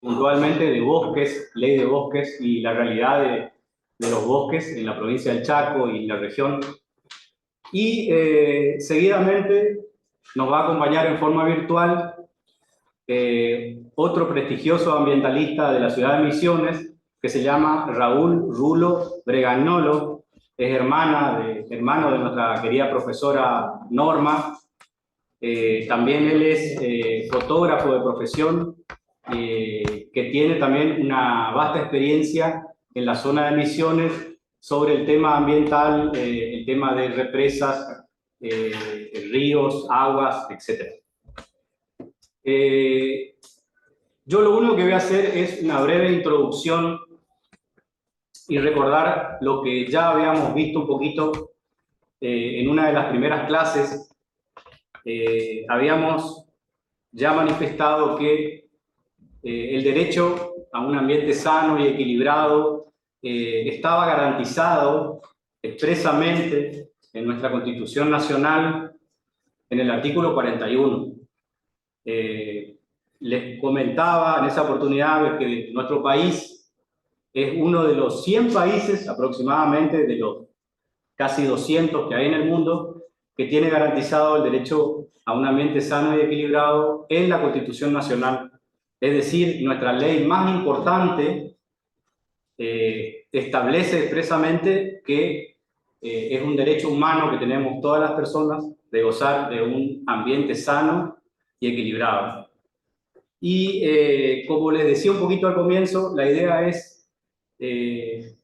puntualmente de bosques, ley de bosques y la realidad de los bosques en la provincia del Chaco y la región. Y seguidamente nos va a acompañar en forma virtual otro prestigioso ambientalista de la ciudad de Misiones, que se llama Raúl Rulo Bregagnolo, es hermano de nuestra querida profesora Norma. También él es fotógrafo de profesión, que tiene también una vasta experiencia en la zona de Misiones sobre el tema ambiental, el tema de represas, ríos, aguas, etc. Yo lo único que voy a hacer es una breve introducción y recordar lo que ya habíamos visto un poquito en una de las primeras clases. Habíamos ya manifestado que el derecho a un ambiente sano y equilibrado estaba garantizado expresamente en nuestra Constitución Nacional en el artículo 41. Les comentaba en esa oportunidad que nuestro país es uno de los 100 países aproximadamente, de los casi 200 que hay en el mundo, que tiene garantizado el derecho a un ambiente sano y equilibrado en la Constitución Nacional. Es decir, nuestra ley más importante establece expresamente que es un derecho humano que tenemos todas las personas de gozar de un ambiente sano y equilibrado. Y como les decía un poquito al comienzo, la idea es que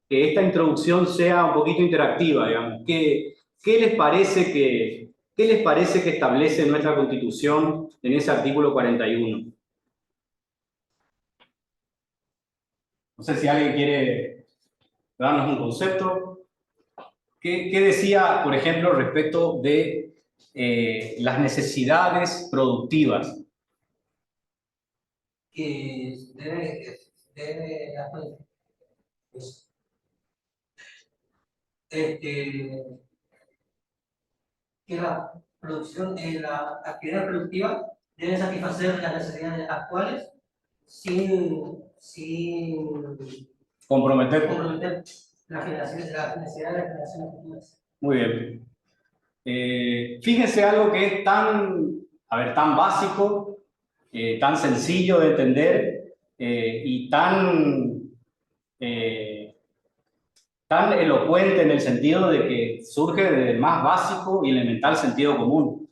esta introducción sea un poquito interactiva, digamos. ¿Qué les parece que establece nuestra Constitución en ese artículo 41? No sé si alguien quiere darnos un concepto. ¿Qué decía, por ejemplo, respecto de las necesidades productivas? Que debe pues, que la producción, la actividad productiva debe satisfacer las necesidades actuales sin Comprometer las necesidades de las generaciones futuras. Muy bien. Fíjense algo que es tan básico, tan sencillo de entender y tan elocuente en el sentido de que surge del más básico y elemental sentido común.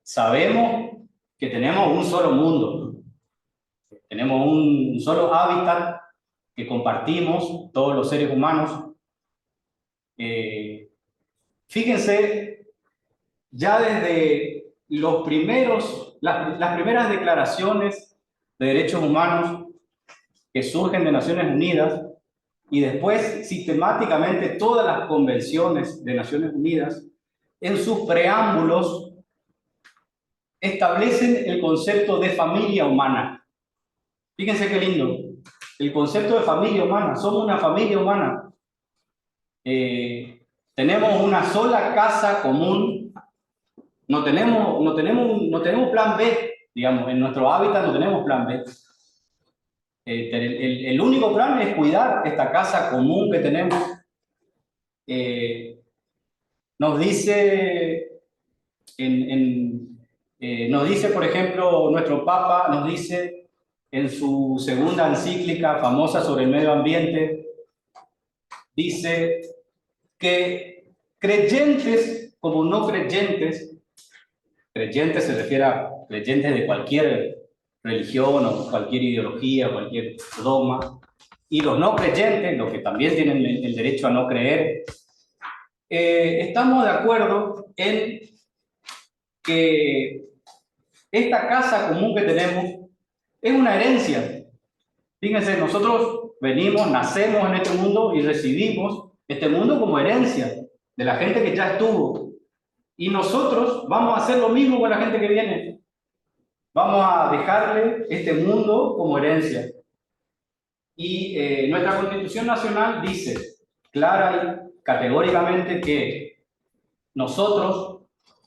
Sabemos que tenemos un solo mundo, tenemos un solo hábitat que compartimos todos los seres humanos. Fíjense, ya desde las primeras declaraciones de derechos humanos que surgen de Naciones Unidas y después sistemáticamente todas las convenciones de Naciones Unidas, en sus preámbulos establecen el concepto de familia humana. Fíjense qué lindo, el concepto de familia humana, somos una familia humana. Tenemos una sola casa común, no tenemos plan B, digamos, en nuestro hábitat no tenemos plan B. El único plan es cuidar esta casa común que tenemos. Nos dice, por ejemplo, nuestro Papa nos dice en su segunda encíclica famosa sobre el medio ambiente, dice que creyentes como no creyentes, creyentes se refiere a creyentes de cualquier religión o cualquier ideología, cualquier dogma, y los no creyentes, los que también tienen el derecho a no creer, estamos de acuerdo en que esta casa común que tenemos es una herencia. Fíjense, nosotros nacemos en este mundo y recibimos este mundo como herencia de la gente que ya estuvo. Y nosotros vamos a hacer lo mismo con la gente que viene. Vamos a dejarle este mundo como herencia. Y nuestra Constitución Nacional dice clara y categóricamente que nosotros,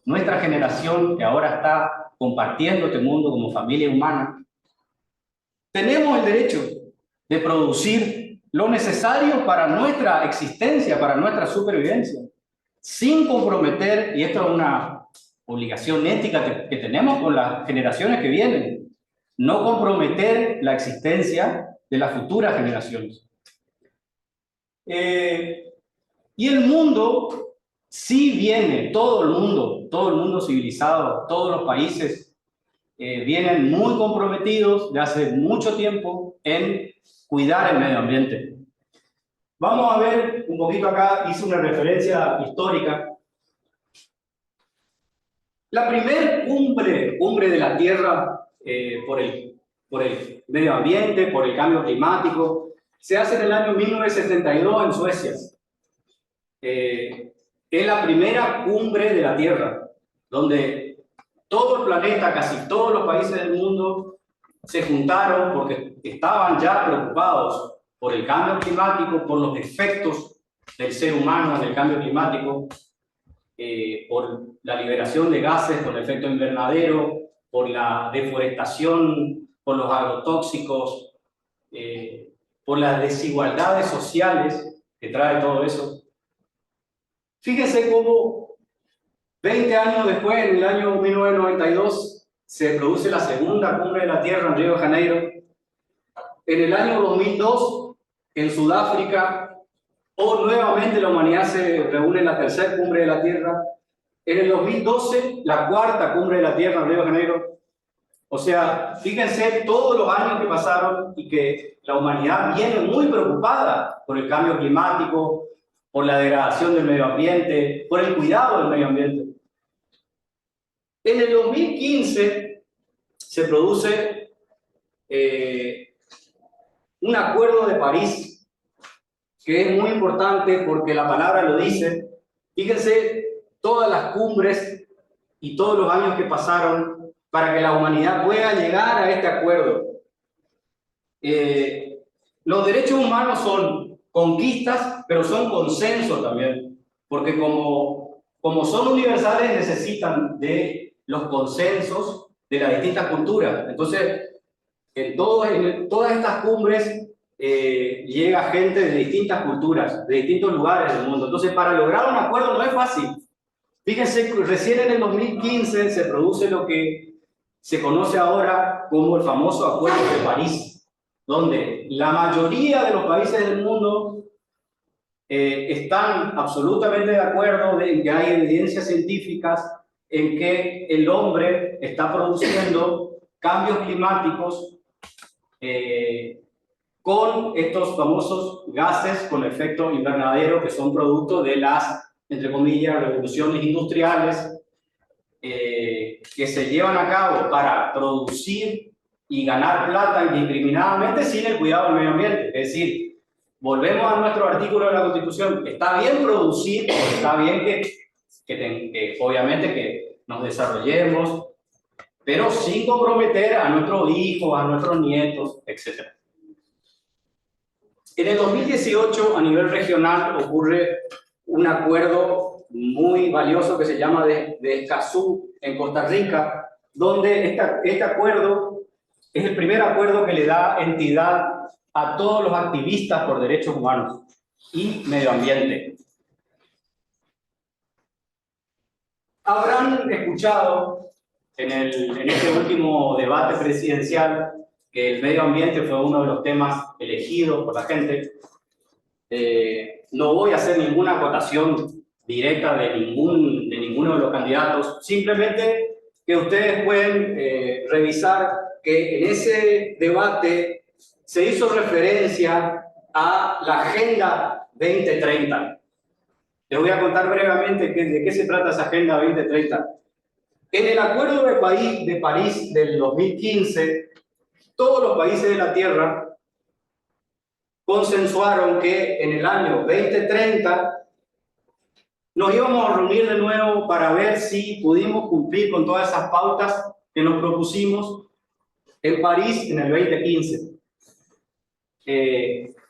nuestra generación que ahora está compartiendo este mundo como familia humana, tenemos el derecho de producir lo necesario para nuestra existencia, para nuestra supervivencia, sin comprometer, y esto es una obligación ética que tenemos con las generaciones que vienen, no comprometer la existencia de las futuras generaciones. Y el mundo sí viene, todo el mundo civilizado, todos los países vienen muy comprometidos de hace mucho tiempo en cuidar el medio ambiente. Vamos a ver un poquito acá, hice una referencia histórica. La primer cumbre de la Tierra por el medio ambiente, por el cambio climático, se hace en el año 1972 en Suecia. Es la primera cumbre de la Tierra, donde todo el planeta, casi todos los países del mundo, se juntaron porque estaban ya preocupados por el cambio climático, por los efectos del ser humano en el cambio climático, por la liberación de gases, por el efecto invernadero, por la deforestación, por los agrotóxicos, por las desigualdades sociales que trae todo eso. Fíjense cómo 20 años después, en el año 1992, se produce la segunda cumbre de la Tierra en Río de Janeiro. En el año 2002, en Sudáfrica, nuevamente la humanidad se reúne en la tercera cumbre de la Tierra. En el 2012, la cuarta cumbre de la Tierra en Río de Janeiro. O sea, fíjense todos los años que pasaron y que la humanidad viene muy preocupada por el cambio climático, por la degradación del medio ambiente, por el cuidado del medio ambiente. En el 2015 se produce un acuerdo de París, que es muy importante porque la palabra lo dice. Fíjense todas las cumbres y todos los años que pasaron para que la humanidad pueda llegar a este acuerdo. Los derechos humanos son conquistas, pero son consensos también, porque como son universales necesitan de los consensos de las distintas culturas. Entonces, en todas estas cumbres llega gente de distintas culturas, de distintos lugares del mundo. Entonces, para lograr un acuerdo no es fácil. Fíjense, recién en el 2015 se produce lo que se conoce ahora como el famoso Acuerdo de París, donde la mayoría de los países del mundo están absolutamente de acuerdo en que hay evidencias científicas en que el hombre está produciendo cambios climáticos con estos famosos gases con efecto invernadero que son producto de las, entre comillas, revoluciones industriales que se llevan a cabo para producir y ganar plata indiscriminadamente sin el cuidado del medio ambiente. Es decir, volvemos a nuestro artículo de la Constitución. Está bien producir, está bien que obviamente que nos desarrollemos, pero sin comprometer a nuestros hijos, a nuestros nietos, etc. En el 2018, a nivel regional, ocurre un acuerdo muy valioso que se llama de Escazú, en Costa Rica, donde este acuerdo es el primer acuerdo que le da entidad a todos los activistas por derechos humanos y medio ambiente. Habrán escuchado en este último debate presidencial que el medio ambiente fue uno de los temas elegidos por la gente. No voy a hacer ninguna acotación directa de ninguno de los candidatos, simplemente que ustedes pueden revisar que en ese debate se hizo referencia a la Agenda 2030. Les voy a contar brevemente de qué se trata esa Agenda 2030. En el Acuerdo de París del 2015, todos los países de la Tierra consensuaron que en el año 2030 nos íbamos a reunir de nuevo para ver si pudimos cumplir con todas esas pautas que nos propusimos en París en el 2015.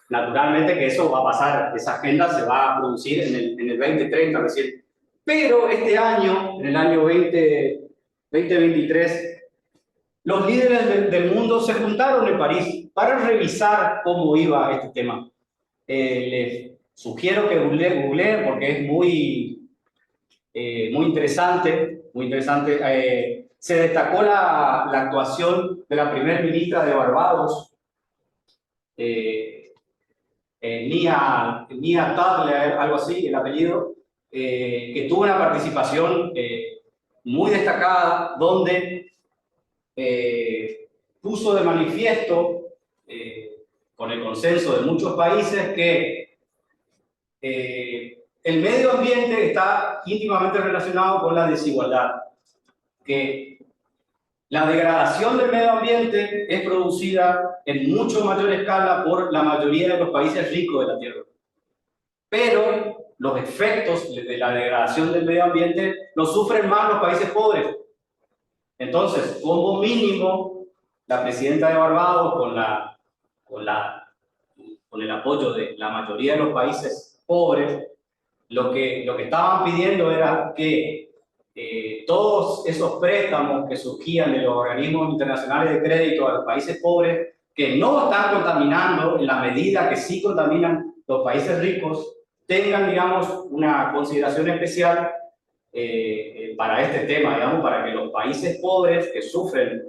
Naturalmente que eso va a pasar, esa agenda se va a producir en el 2030 recién. Pero este año, en el año 2023, los líderes del mundo se juntaron en París para revisar cómo iba este tema. Les sugiero que googleen porque es muy interesante, muy interesante. Se destacó la actuación de la primer ministra de Barbados, Nia Tadler, algo así, el apellido, que tuvo una participación muy destacada, donde puso de manifiesto, con el consenso de muchos países, que el medio ambiente está íntimamente relacionado con la desigualdad, que la degradación del medio ambiente es producida en mucho mayor escala por la mayoría de los países ricos de la Tierra. Pero los efectos de la degradación del medio ambiente los sufren más los países pobres. Entonces, como mínimo, la presidenta de Barbados, con el apoyo de la mayoría de los países pobres, lo que estaban pidiendo era que todos esos préstamos que surgían de los organismos internacionales de crédito a los países pobres, que no están contaminando en la medida que sí contaminan los países ricos, tengan, digamos, una consideración especial para este tema, digamos, para que los países pobres que sufren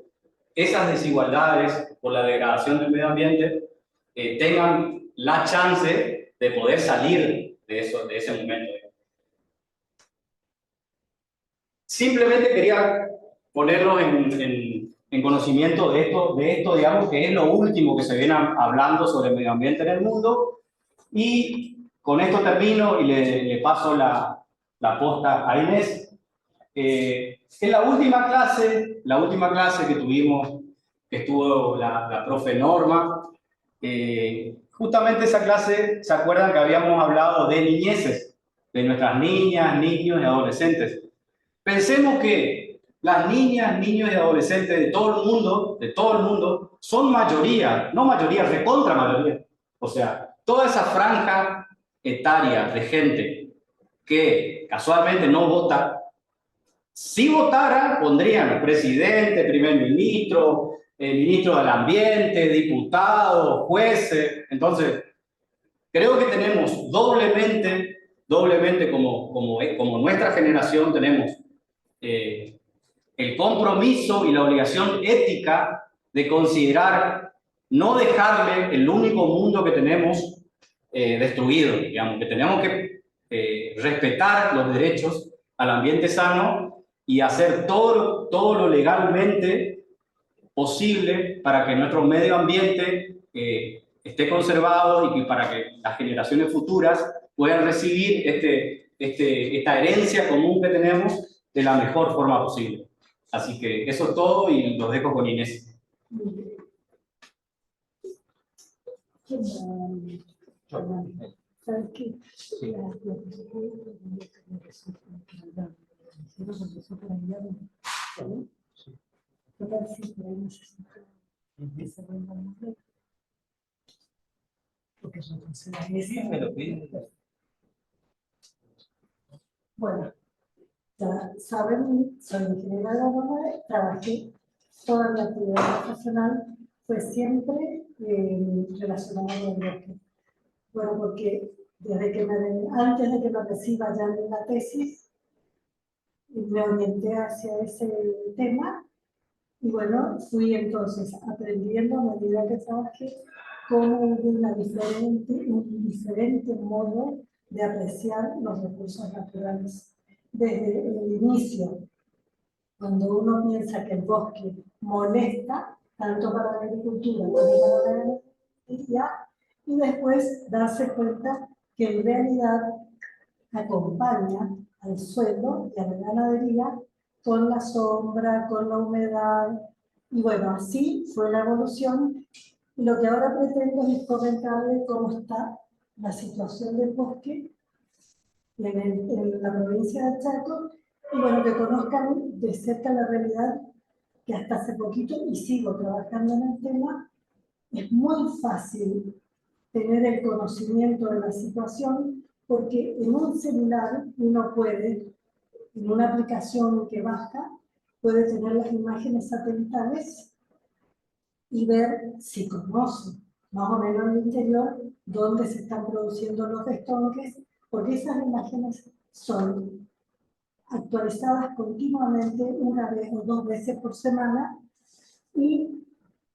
esas desigualdades por la degradación del medio ambiente tengan la chance de poder salir de ese momento. Simplemente quería ponerlos en conocimiento de esto, digamos, que es lo último que se viene hablando sobre el medio ambiente en el mundo. Y con esto termino y le paso la posta a Inés. En la última clase que tuvimos, que estuvo la profe Norma, justamente esa clase, ¿se acuerdan que habíamos hablado de niñeces? De nuestras niñas, niños y adolescentes. Pensemos que las niñas, niños y adolescentes de todo el mundo, son mayoría, no mayoría, recontra mayoría. O sea, toda esa franja etaria de gente que casualmente no vota, si votara, pondrían presidente, primer ministro, ministro del ambiente, diputados, jueces. Entonces, creo que tenemos doblemente como nuestra generación, tenemos el compromiso y la obligación ética de considerar no dejarle el único mundo que tenemos destruido, digamos, que tenemos que respetar los derechos al ambiente sano y hacer todo lo legalmente posible para que nuestro medio ambiente esté conservado y para que las generaciones futuras puedan recibir esta herencia común que tenemos de la mejor forma posible. Así que eso es todo y los dejo con Inés. ¿Sabes qué? Sí. Sí, me lo piden. Bueno, ya saben, soy ingeniera agrónoma, trabajé toda mi actividad profesional, fue siempre relacionada con el bosque. Bueno, porque antes de que me reciba ya en la tesis, me orienté hacia ese tema y bueno, fui entonces aprendiendo a medida que trabajé cómo hubo un diferente modo de apreciar los recursos naturales. Desde el inicio, cuando uno piensa que el bosque molesta, tanto para la agricultura como para la ganadería, y después darse cuenta que en realidad acompaña al suelo y a la ganadería con la sombra, con la humedad, y bueno, así fue la evolución. Y lo que ahora pretendo es comentarles cómo está la situación del bosque en la provincia de Chaco, y bueno, que conozcan de cerca la realidad que hasta hace poquito, y sigo trabajando en el tema, es muy fácil tener el conocimiento de la situación, porque en un celular uno puede, en una aplicación que baja, puede tener las imágenes satelitales y ver si conoce más o menos en el interior dónde se están produciendo los destonques, porque esas imágenes son actualizadas continuamente una vez o 2 veces por semana y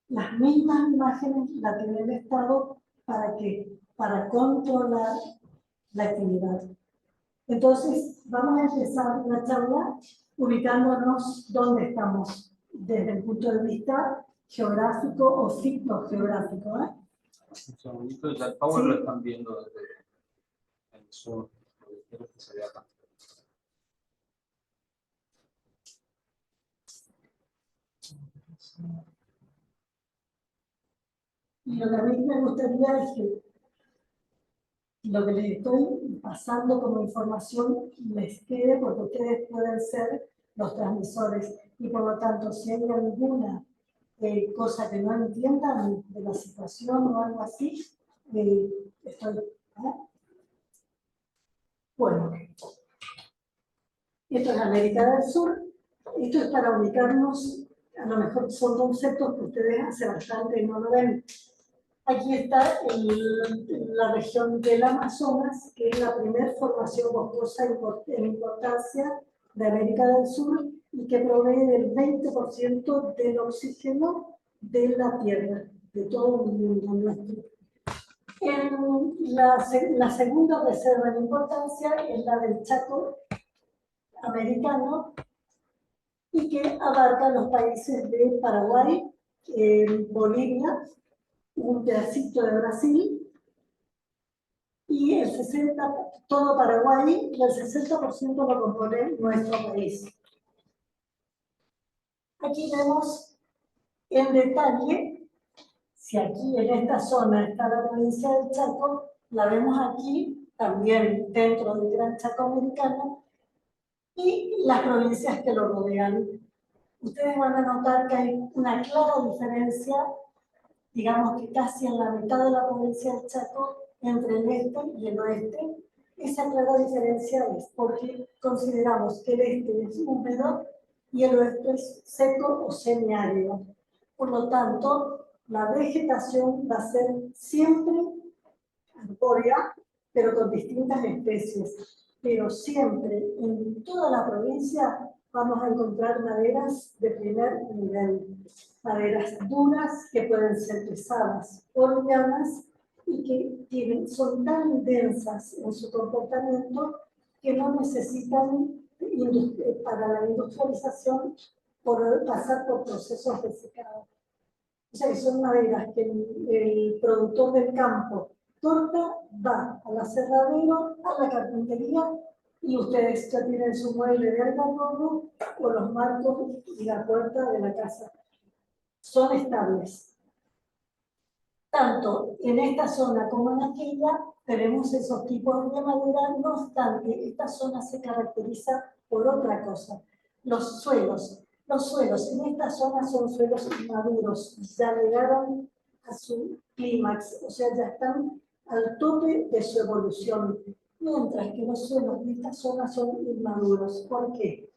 las mismas imágenes las tiene el Estado para que para controlar la actividad. Entonces, vamos a empezar la charla ubicándonos dónde estamos desde el punto de vista geográfico o ciclogeográfico. Un segundito, ya el Power Sí. lo están viendo desde el sur. Quiero que se vea acá. Y lo que a mí me gustaría es que lo que les estoy pasando como información les quede, porque ustedes pueden ser los transmisores y por lo tanto si hay alguna cosa que no entiendan de la situación o algo así, estoy... Bueno, esto es América del Sur, esto es para ubicarnos, a lo mejor son conceptos que ustedes hace bastante y no lo ven. Aquí está la región del Amazonas, que es la primera formación boscosa en importancia de América del Sur y que provee del 20% del oxígeno de la Tierra, de todo el mundo nuestro. La segunda reserva en importancia es la del Chaco americano y que abarca los países de Paraguay, Bolivia, un pedacito de Brasil y el 60%, todo Paraguay, y el 60% lo compone nuestro país. Aquí vemos en detalle, si aquí en esta zona está la provincia del Chaco, la vemos aquí también dentro del Gran Chaco americano y las provincias que lo rodean. Ustedes van a notar que hay una clara diferencia, digamos que casi en la mitad de la provincia del Chaco, entre el este y el oeste. Esa clara diferencia es porque consideramos que el este es húmedo y el oeste es seco o semiárido. Por lo tanto, la vegetación va a ser siempre arbórea, pero con distintas especies. Pero siempre, en toda la provincia, vamos a encontrar maderas de primer nivel. Maderas duras que pueden ser pesadas o livianas y que son tan densas en su comportamiento que no necesitan para la industrialización pasar por procesos de secado. O sea, son maderas que el productor del campo corta, va al aserradero, a la carpintería y ustedes ya tienen su mueble de algarrobo o los marcos y la puerta de la casa. Son estables. Tanto en esta zona como en aquella tenemos esos tipos de madera, no obstante, esta zona se caracteriza por otra cosa, los suelos. Los suelos en esta zona son suelos maduros, ya llegaron a su clímax, o sea, ya están al tope de su evolución, mientras que los suelos de esta zona son inmaduros. ¿Por qué?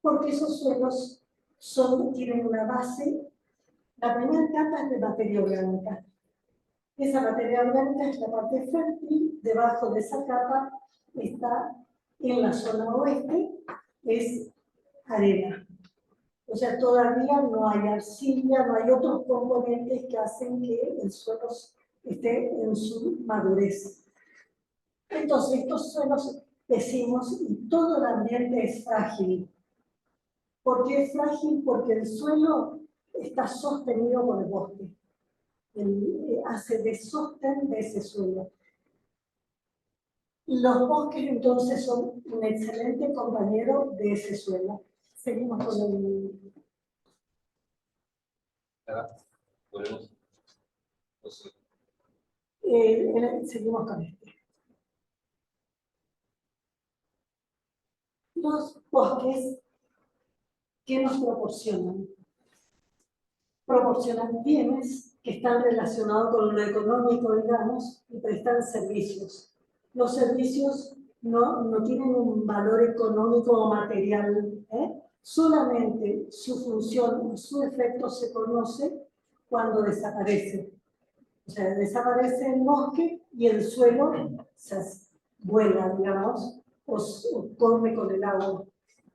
Porque esos suelos tienen una base. La primera capa es de materia orgánica. Esa materia orgánica es la parte fértil, debajo de esa capa está en la zona oeste, es arena. O sea, todavía no hay arcilla, no hay otros componentes que hacen que el suelo esté en su madurez. Entonces, estos suelos decimos, y todo el ambiente es frágil. ¿Por qué es frágil? Porque el suelo está sostenido por el bosque. Hace de sostén de ese suelo. Los bosques entonces son un excelente compañero de ese suelo. Seguimos con el... ¿Podemos? Seguimos con este. Los bosques, ¿qué nos proporcionan? Proporcionan bienes que están relacionados con lo económico, digamos, y prestan servicios. Los servicios no tienen un valor económico o material, Solamente su función, su efecto se conoce cuando desaparece. O sea, desaparece el bosque y el suelo se vuela, digamos, o corre con el agua.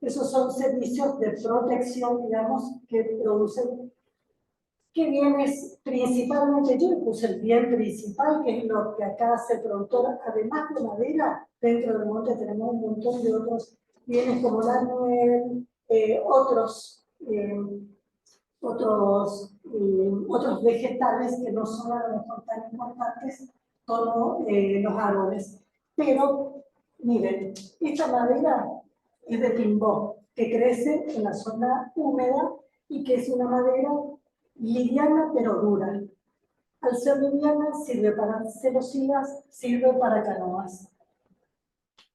Esos son servicios de protección, digamos, que producen. ¿Qué bienes principalmente? Yo le puse el bien principal, que es lo que acá hace el productor. Además de madera, dentro del monte tenemos un montón de otros bienes como la miel, otros vegetales que no son a lo mejor tan importantes como los árboles. Pero, miren, esta madera es de pimbó, que crece en la zona húmeda y que es una madera liviana pero dura. Al ser liviana sirve para celosinas, sirve para canoas.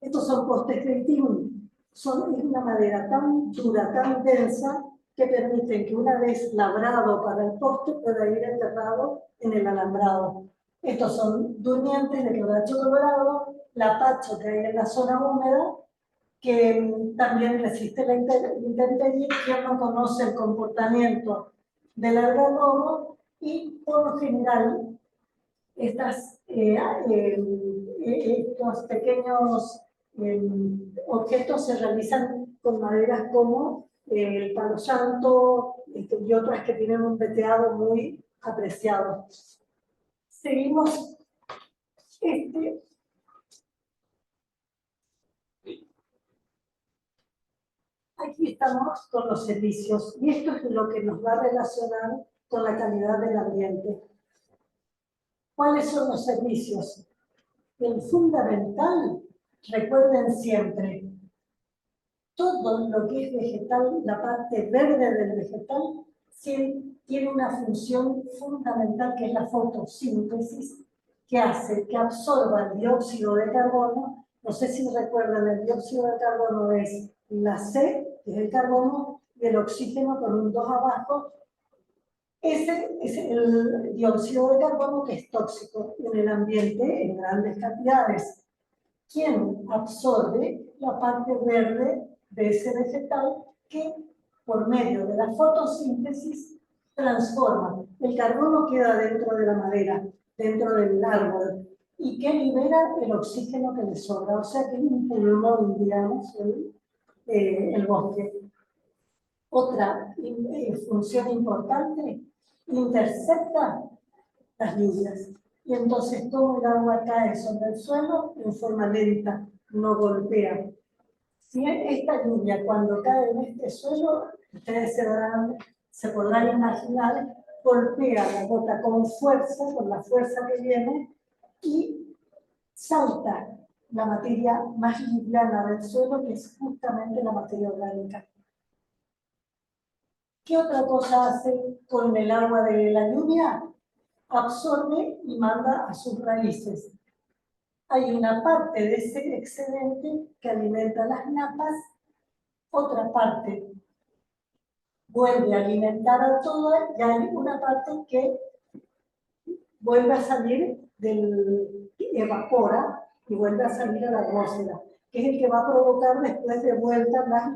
Estos son postes de timón. Es una madera tan dura, tan densa, que permiten que una vez labrado para el poste pueda ir enterrado en el alambrado. Estos son durmientes de quebracho colorado, lapacho que hay en la zona húmeda, que también resiste la intemperie, quien no conoce el comportamiento del algarrobo, y por lo general estos pequeños objetos se realizan con maderas como el palo santo y otras que tienen un veteado muy apreciado. Seguimos. Aquí estamos con los servicios, y esto es lo que nos va a relacionar con la calidad del ambiente. ¿Cuáles son los servicios? El fundamental, recuerden siempre, todo lo que es vegetal, la parte verde del vegetal, tiene una función fundamental que es la fotosíntesis, que hace que absorba el dióxido de carbono. No sé si recuerdan, el dióxido de carbono es la C, que es el carbono, y el oxígeno con un 2 abajo. Ese es el dióxido de carbono que es tóxico en el ambiente en grandes cantidades. ¿Quién absorbe la parte verde de ese vegetal que por medio de la fotosíntesis transforma? El carbono queda dentro de la madera, dentro del árbol, y que libera el oxígeno que le sobra, o sea que es un pulmón, digamos, el bosque. Otra función importante, intercepta las lluvias. Y entonces todo el agua cae sobre el suelo en forma lenta, no golpea. Si esta lluvia, cuando cae en este suelo, ustedes se podrán imaginar, golpea la gota con fuerza, con la fuerza que viene, y salta la materia más liviana del suelo, que es justamente la materia orgánica. ¿Qué otra cosa hace con el agua de la lluvia? Absorbe y manda a sus raíces. Hay una parte de ese excedente que alimenta las napas, otra parte vuelve a alimentar a toda, y hay una parte que vuelve a salir evapora y vuelve a salir a la atmósfera, que es el que va a provocar después de vuelta las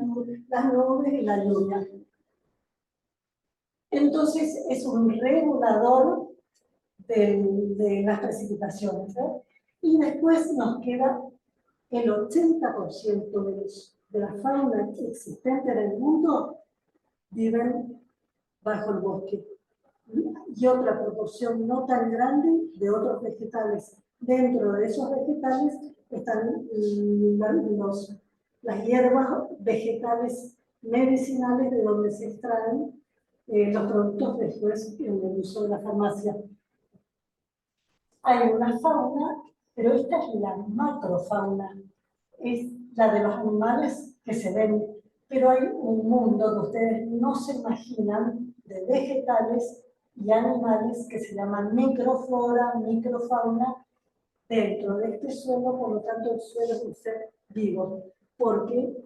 nubes y la lluvia. Entonces es un regulador de las precipitaciones, ¿eh? Y después nos queda el 80% de la fauna existente en el mundo viven bajo el bosque, y otra proporción no tan grande de otros vegetales. Dentro de esos vegetales están las hierbas vegetales medicinales, de donde se extraen los productos después en el uso de la farmacia. Hay una fauna, pero esta es la macrofauna, es la de los animales que se ven, pero hay un mundo que ustedes no se imaginan de vegetales y animales que se llaman microflora, microfauna, dentro de este suelo. Por lo tanto el suelo es un ser vivo, porque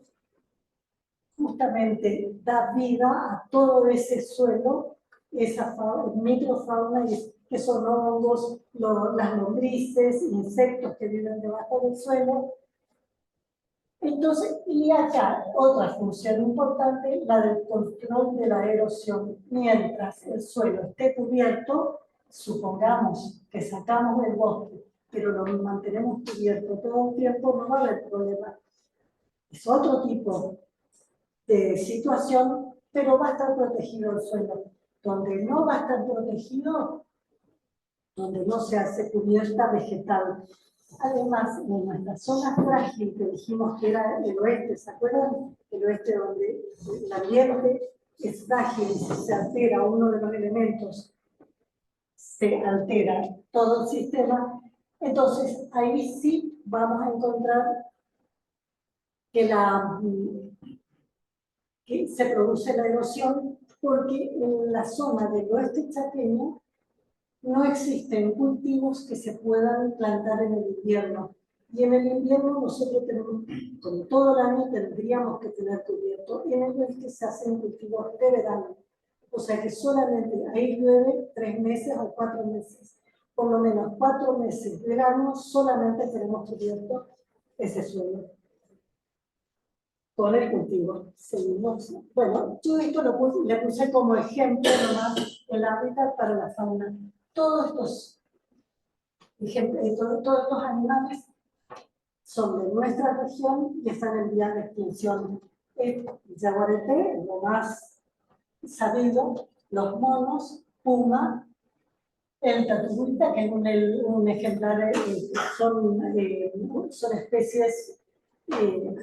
justamente da vida a todo ese suelo, esa microfauna, que son hongos, las lombrices, insectos que viven debajo del suelo. Entonces, y acá otra función importante, la del control de la erosión. Mientras el suelo esté cubierto, supongamos que sacamos el bosque, pero lo mantenemos cubierto todo el tiempo, no va a haber problema. Es otro tipo de situación, pero va a estar protegido el suelo. Donde no va a estar protegido, donde no se hace cubierta vegetal. Además, en nuestra zona frágil, que dijimos que era el oeste, ¿se acuerdan? El oeste donde el ambiente es frágil y si se altera uno de los elementos, se altera todo el sistema. Entonces, ahí sí vamos a encontrar que se produce la erosión, porque en la zona del oeste chaqueño no existen cultivos que se puedan plantar en el invierno. Y en el invierno nosotros tenemos, como todo el año, tendríamos que tener cubierto. Y en el oeste se hacen cultivos de verano. O sea que solamente ahí llueve 3 meses o 4 meses. Por lo menos 4 meses de verano solamente tenemos cubierto ese suelo. Con el cultivo. Seguimos. Bueno, yo esto le puse como ejemplo nomás el hábitat para la fauna. Todos estos animales son de nuestra región y están en vías de extinción. El yaguareté, lo más sabido, los monos, puma, el tatubuita, que es un ejemplar, son especies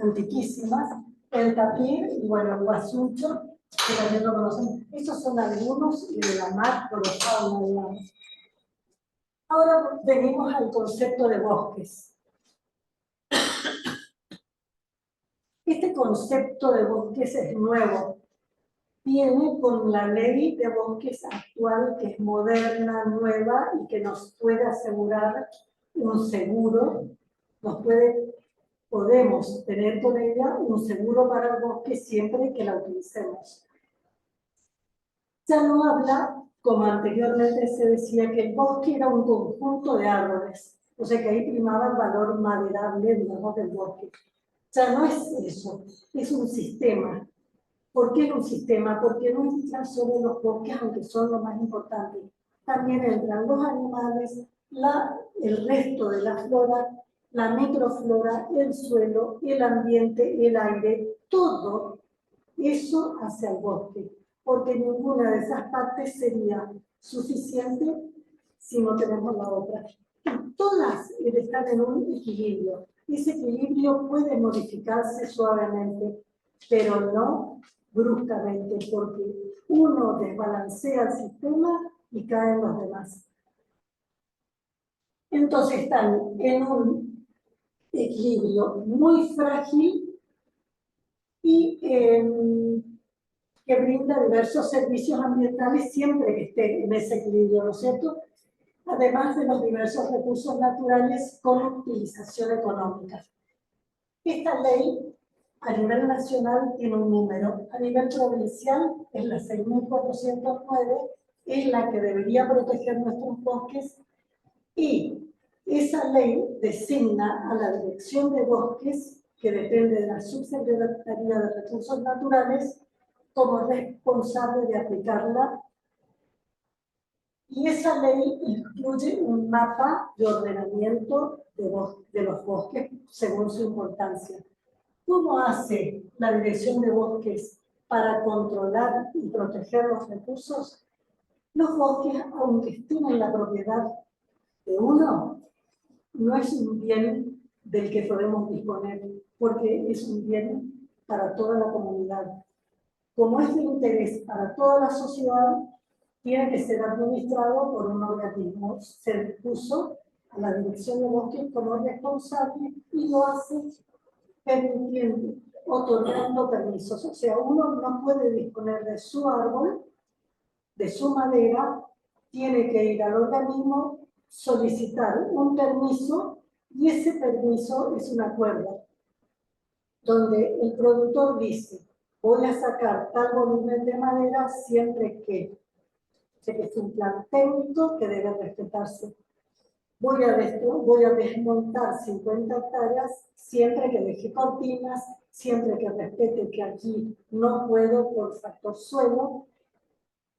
antiquísimas, el tapir y bueno, el guasucho, que también lo conocen. Estos son algunos de la macrofauna, digamos. Ahora venimos al concepto de bosques. Este concepto de bosques es nuevo. Viene con la ley de bosques actual, que es moderna, nueva y que nos puede asegurar un seguro, podemos tener con ella un seguro para el bosque siempre que la utilicemos. Ya no habla, como anteriormente se decía, que el bosque era un conjunto de árboles, o sea que ahí primaba el valor maderable, digamos, del bosque. Ya no es eso, es un sistema. ¿Por qué un sistema? Porque no entran solo los bosques, aunque son lo más importante. También entran los animales, el resto de la flora, la microflora, el suelo, el ambiente, el aire, todo eso hacia el bosque, porque ninguna de esas partes sería suficiente si no tenemos la otra. Y todas están en un equilibrio. Ese equilibrio puede modificarse suavemente, pero no bruscamente, porque uno desbalancea el sistema y caen los demás. Entonces están en un equilibrio muy frágil y que brinda diversos servicios ambientales siempre que esté en ese equilibrio, ¿no es cierto? Además de los diversos recursos naturales con utilización económica. Esta ley a nivel nacional tiene un número, a nivel provincial es la 6.409, es la que debería proteger nuestros bosques y esa ley designa a la Dirección de Bosques, que depende de la Subsecretaría de Recursos Naturales, como responsable de aplicarla. Y esa ley incluye un mapa de ordenamiento de los bosques según su importancia. ¿Cómo hace la Dirección de Bosques para controlar y proteger los recursos? Los bosques, aunque estén en la propiedad de uno, no es un bien del que podemos disponer, porque es un bien para toda la comunidad. Como es de interés para toda la sociedad, tiene que ser administrado por un organismo. Se puso a la Dirección de Bosques como responsable y lo hace permitiendo, otorgando permisos. O sea, uno no puede disponer de su árbol, de su madera, tiene que ir al organismo, solicitar un permiso y ese permiso es un acuerdo donde el productor dice: voy a sacar tal volumen de madera siempre que es un plan técnico que debe respetarse. voy a desmontar 50 hectáreas siempre que deje cortinas, siempre que respete que aquí no puedo por factor suelo.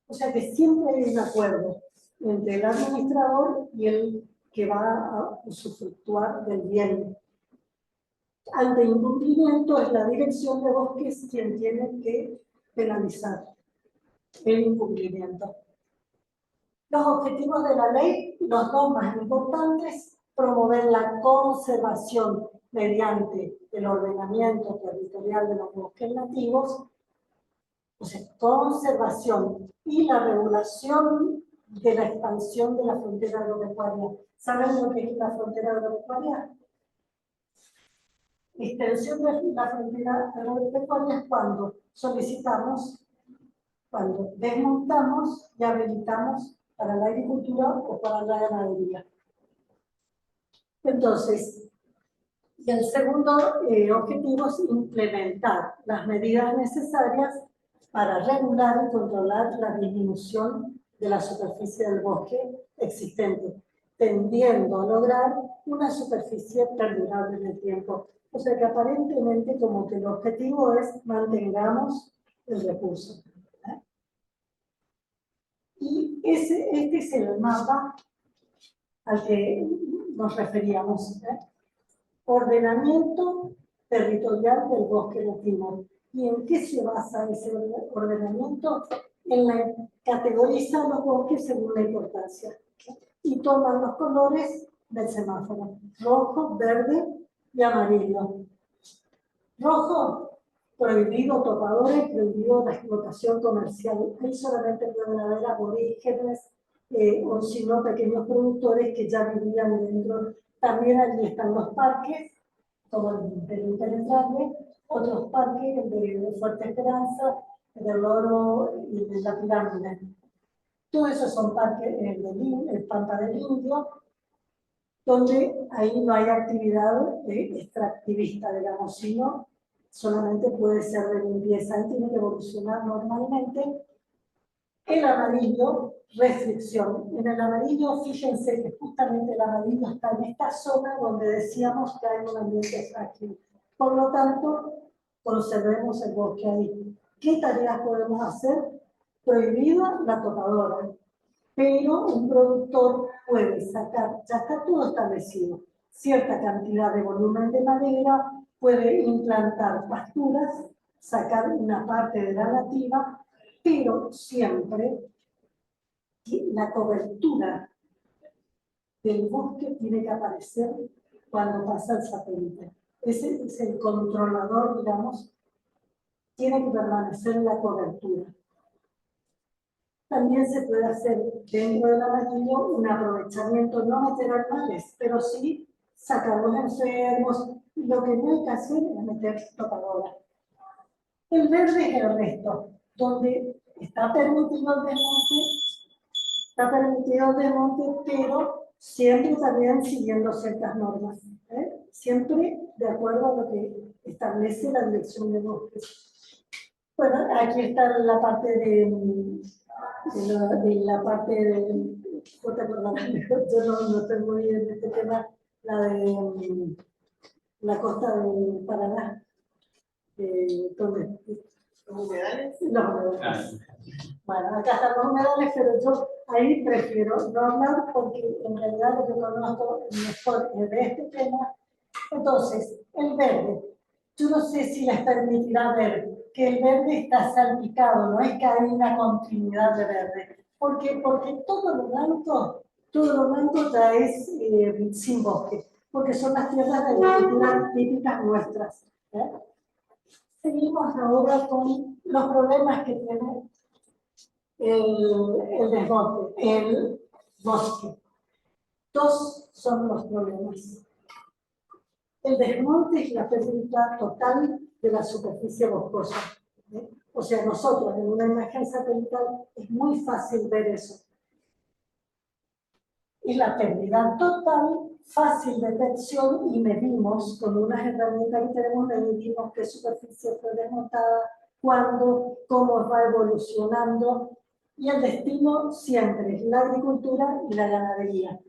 O sea que siempre hay un acuerdo entre el administrador y el que va a usufructuar del bien. Ante incumplimiento es la dirección de bosques quien tiene que penalizar el incumplimiento. Los objetivos de la ley, los dos más importantes, promover la conservación mediante el ordenamiento territorial de los bosques nativos, o sea, conservación y la regulación de la expansión de la frontera agropecuaria. ¿Saben lo que es la frontera agropecuaria? Extensión de la frontera agropecuaria es cuando solicitamos, cuando desmontamos y habilitamos para la agricultura o para la ganadería. Entonces, el segundo objetivo es implementar las medidas necesarias para regular y controlar la disminución de la superficie del bosque existente, tendiendo a lograr una superficie perdurable en el tiempo. O sea que aparentemente como que el objetivo es mantengamos el recurso. Y este es el mapa al que nos referíamos. Ordenamiento territorial del bosque nativo. ¿Y en qué se basa ese ordenamiento? En la categoriza los bosques según la importancia. Y toman los colores del semáforo: rojo, verde y amarillo. Rojo, prohibido topadores, prohibido la explotación comercial. Ahí solamente pueden haber aborígenes o si no pequeños productores que ya vivían dentro. También allí están los parques, como el del Impenetrable, otros parques, el de Fuerte Esperanza, el del Loro y de la Pirámide. Todos esos son parques, el Pampa del Indio, donde ahí no hay actividad extractivista, digamos, sino solamente puede ser de limpieza y tiene que evolucionar normalmente. El amarillo, restricción. En el amarillo, fíjense que justamente el amarillo está en esta zona donde decíamos que hay un ambiente frágil. Por lo tanto, conservemos el bosque ahí. ¿Qué tareas podemos hacer? Prohibida la topadora, pero un productor puede sacar, ya está todo establecido, cierta cantidad de volumen de madera, puede implantar pasturas, sacar una parte de la nativa, pero siempre la cobertura del bosque tiene que aparecer cuando pasa el satélite. Ese es el controlador, digamos, tiene que permanecer en la cobertura. También se puede hacer dentro del amarillo un aprovechamiento, no meter animales, pero sí sacar los enfermos. Lo que no hay que hacer es meter topadora. El verde es el resto, donde está permitido el desmonte, pero siempre también siguiendo ciertas normas, siempre de acuerdo a lo que establece la dirección de bosques. Bueno, aquí está la parte de la parte de, yo no estoy muy bien en este tema, la de la costa del Paraná, donde ¿Los humedales? los humedales. Bueno, acá están los humedales, pero yo ahí prefiero no hablar porque en realidad lo que conozco mejor es de este tema. Entonces, el verde, yo no sé si les permitirá ver que el verde está salpicado, no es que hay una continuidad de verde. ¿Por qué? Porque todo lo blanco ya es sin bosque, porque son las tierras de agricultura típicas nuestras. Seguimos ahora con los problemas que tiene el desmonte, el bosque. Dos son los problemas. El desmonte es la pérdida total de la superficie boscosa. O sea, nosotros en una imagen satelital es muy fácil ver eso. Es la pérdida total, fácil de detección y medimos con unas herramientas que tenemos, medimos qué superficie fue desmontada, cuándo, cómo va evolucionando. Y el destino siempre es la agricultura y la ganadería.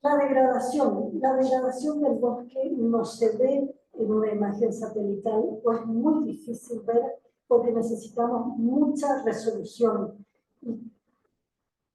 La degradación del bosque no se ve en una imagen satelital o es muy difícil ver porque necesitamos mucha resolución.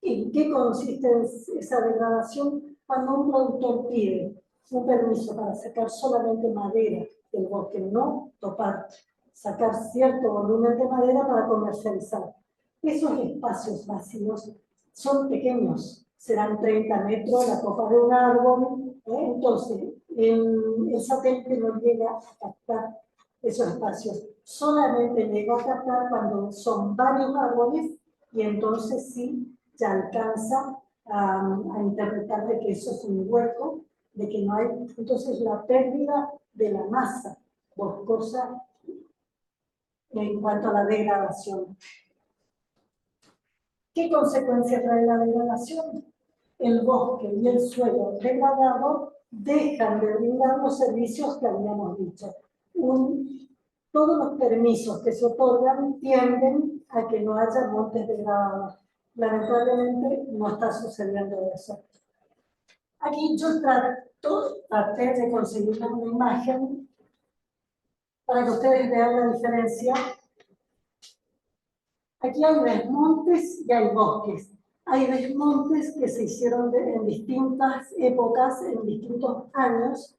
¿En qué consiste esa degradación? Cuando un productor pide un permiso para sacar solamente madera del bosque, no topar, sacar cierto volumen de madera para comercializar. Esos espacios vacíos son pequeños, serán 30 metros la copa de un árbol, entonces el satélite no llega a captar esos espacios, solamente llega a captar cuando son varios árboles y entonces sí ya alcanza a interpretar de que eso es un hueco, de que no hay, entonces la pérdida de la masa boscosa en cuanto a la degradación. ¿Qué consecuencias trae la degradación? El bosque y el suelo degradado dejan de brindar los servicios que habíamos dicho. Todos los permisos que se otorgan tienden a que no haya montes degradados. Lamentablemente no está sucediendo eso. Aquí yo traté de conseguir una imagen para que ustedes vean la diferencia. Aquí hay desmontes y hay bosques. Hay desmontes que se hicieron en distintas épocas, en distintos años.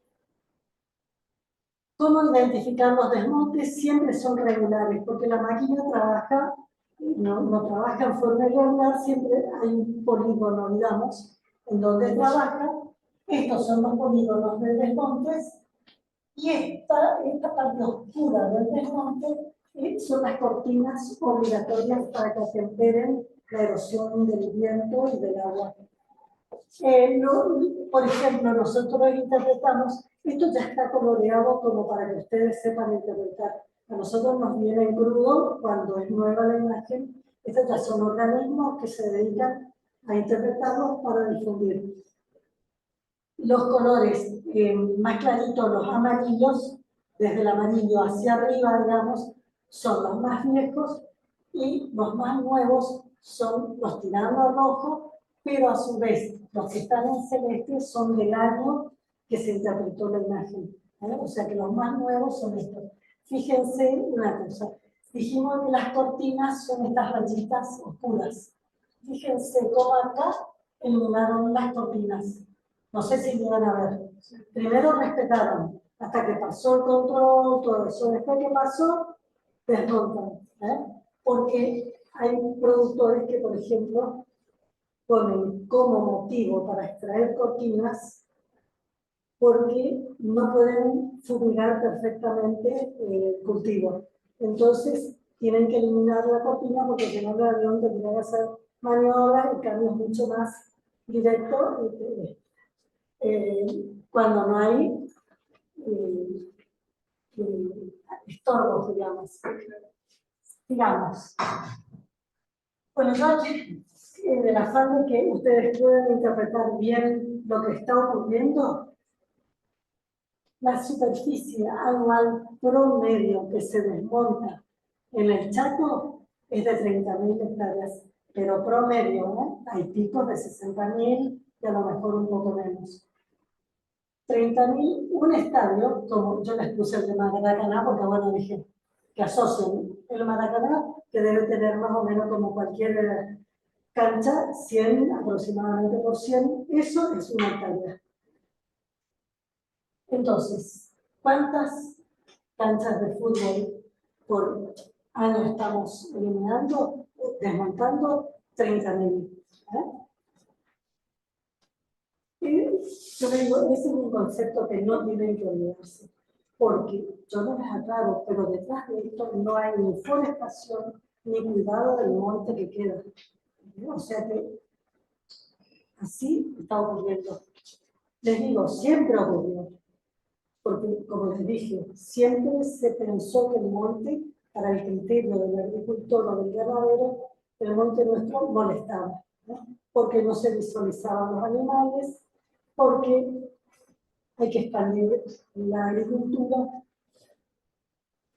¿Cómo identificar los desmontes? Siempre son regulares, porque la máquina trabaja, no trabaja en forma irregular, siempre hay un polígono, digamos, en donde trabaja. Estos son los polígonos de desmontes, y esta parte oscura del desmonte son las cortinas obligatorias para que atemperen la erosión del viento y del agua. Por ejemplo, nosotros interpretamos, esto ya está coloreado como para que ustedes sepan interpretar. A nosotros nos viene en crudo cuando es nueva la imagen. Estos ya son organismos que se dedican a interpretarlos para difundir. Los colores más claritos, los amarillos, desde el amarillo hacia arriba, digamos, son los más viejos y los más nuevos son los tirando a rojo, pero a su vez los que están en celeste son del año que se interpretó la imagen. O sea que los más nuevos son estos. Fíjense una cosa, dijimos que las cortinas son estas rayitas oscuras. Fíjense cómo acá eliminaron las cortinas. No sé si llegan a ver. Primero respetaron, hasta que pasó el control, todo eso. Después que pasó, desmontan. Porque hay productores que, por ejemplo, ponen como motivo para extraer cortinas porque no pueden fumigar perfectamente el cultivo. Entonces, tienen que eliminar la cortina porque si no el avión tendría que hacer maniobras y cambios mucho más directos cuando no hay estorbos, digamos. Bueno, yo aquí, en el afán de que ustedes puedan interpretar bien lo que está ocurriendo, la superficie anual promedio que se desmonta en el Chaco es de 30.000 hectáreas, pero promedio, ¿no? Hay picos de 60.000 y a lo mejor un poco menos. 30.000, un estadio, como yo les puse el de Maracaná, porque bueno, dije que asocian el Maracaná, que debe tener más o menos como cualquier cancha, 100 aproximadamente por 100, eso es una hectárea. Entonces, ¿cuántas canchas de fútbol por año estamos eliminando, desmontando? 30.000. Yo le digo, ese es un concepto que no tienen que olvidarse, porque yo no les aclaro, pero detrás de esto no hay ni forestación ni cuidado del monte que queda. O sea que así está ocurriendo. Les digo, siempre ocurrió, porque como les dije, siempre se pensó que el monte, para el criterio del agricultor o del ganadero, el monte nuestro molestaba, ¿no? Porque no se visualizaban los animales, porque hay que expandir la agricultura.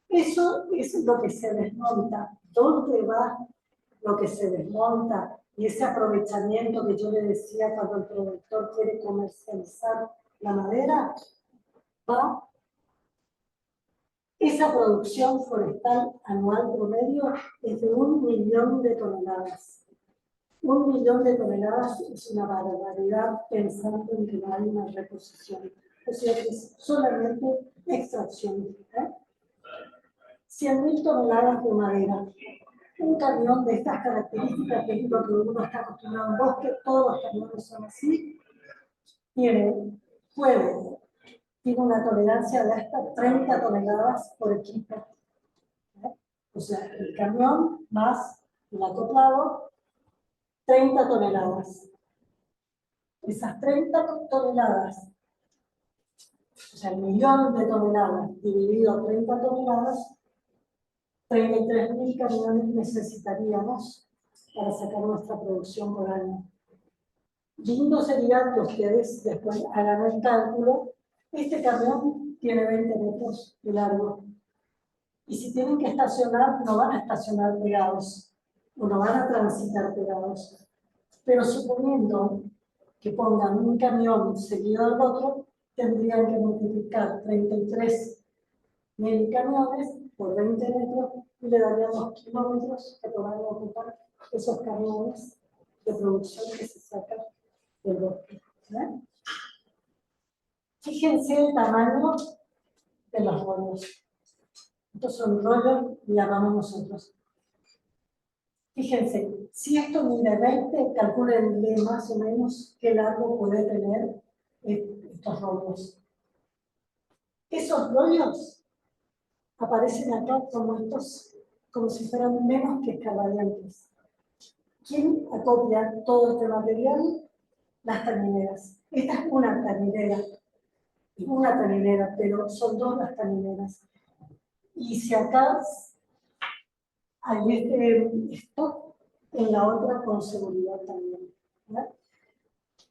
Eso es lo que se desmonta. ¿Dónde va lo que se desmonta? y ese aprovechamiento que yo le decía cuando el productor quiere comercializar la madera, esa producción forestal anual promedio es de 1.000.000 de toneladas. 1.000.000 de toneladas es una barbaridad pensando en que no hay una reposición. O sea que es solamente extracción. 100.000 toneladas de madera. Un camión de estas características, que es lo que uno está acostumbrado en bosque, todos los camiones son así, tiene una tolerancia de hasta 30 toneladas por equipo. O sea, el camión más el acoplado, 30 toneladas. Esas 30 toneladas, o sea, el 1.000.000 de toneladas dividido a 30 toneladas, 33.000 camiones necesitaríamos para sacar nuestra producción por año. Lindo sería que ustedes después hagan el cálculo. Este camión tiene 20 metros de largo. Y si tienen que estacionar, no van a estacionar pegados, o no van a transitar pegados. Pero suponiendo que pongan un camión seguido del otro, tendrían que multiplicar 33.000 camiones por 20 metros y le darían los kilómetros que van a ocupar esos camiones de producción que se sacan del bosque. Fíjense el tamaño de los rollos. Estos son rollos, llamamos nosotros. Fíjense, si esto mide 20, calculenle más o menos qué largo puede tener estos rollos. Esos rollos aparecen acá como estos, como si fueran menos que escarbadientes. ¿Quién acopia todo este material? Las tanineras. Esta es una taninera, pero son dos las tanineras. Y si acá hay este stock, en la otra con seguridad también.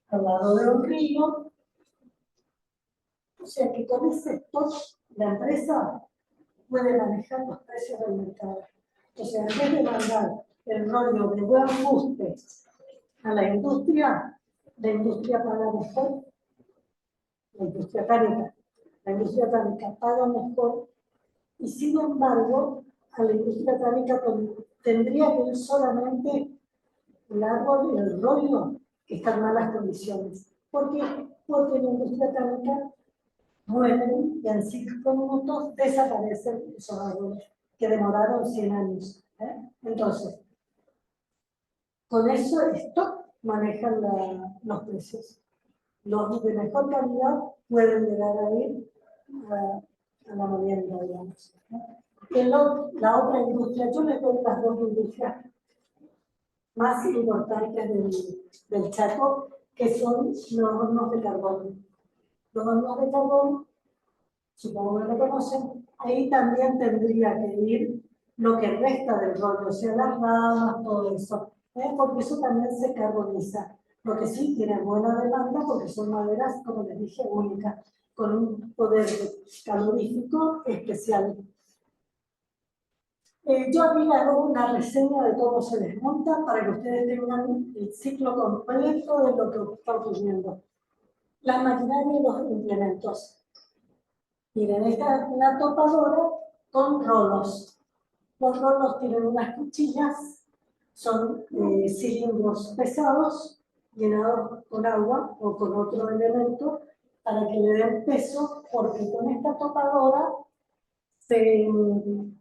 Al lado de un río, o sea que con ese stock la empresa puede manejar los precios del mercado. O sea, en vez de mandar el rollo de buen ajuste a la industria paga mejor, la industria tánica paga mejor, y sin embargo, a la industria tánica tendría que ir solamente el árbol y el rollo que está en malas condiciones. ¿Por qué? Porque en la industria tánica mueren y en 5 minutos desaparecen esos árboles que demoraron 100 años. Entonces, con eso, esto manejan los precios. Los de mejor calidad pueden llegar a ir a la molienda, digamos. La otra industria, yo les doy las dos industrias más importantes del Chaco, que son los hornos de carbón. Los hornos de carbón, supongo que lo conocen, ahí también tendría que ir lo que resta del rollo, o sea, las ramas, todo eso, porque eso también se carboniza. Lo que sí tiene buena demanda, porque son maderas, como les dije, únicas, con un poder calorífico especial. Yo aquí les hago una reseña de cómo se desmonta para que ustedes tengan el ciclo completo de lo que está ocurriendo. La maquinaria y los implementos. Miren, esta es una topadora con rolos. Los rolos tienen unas cuchillas, son cilindros pesados, llenados con agua o con otro elemento, para que le den peso, porque con esta topadora se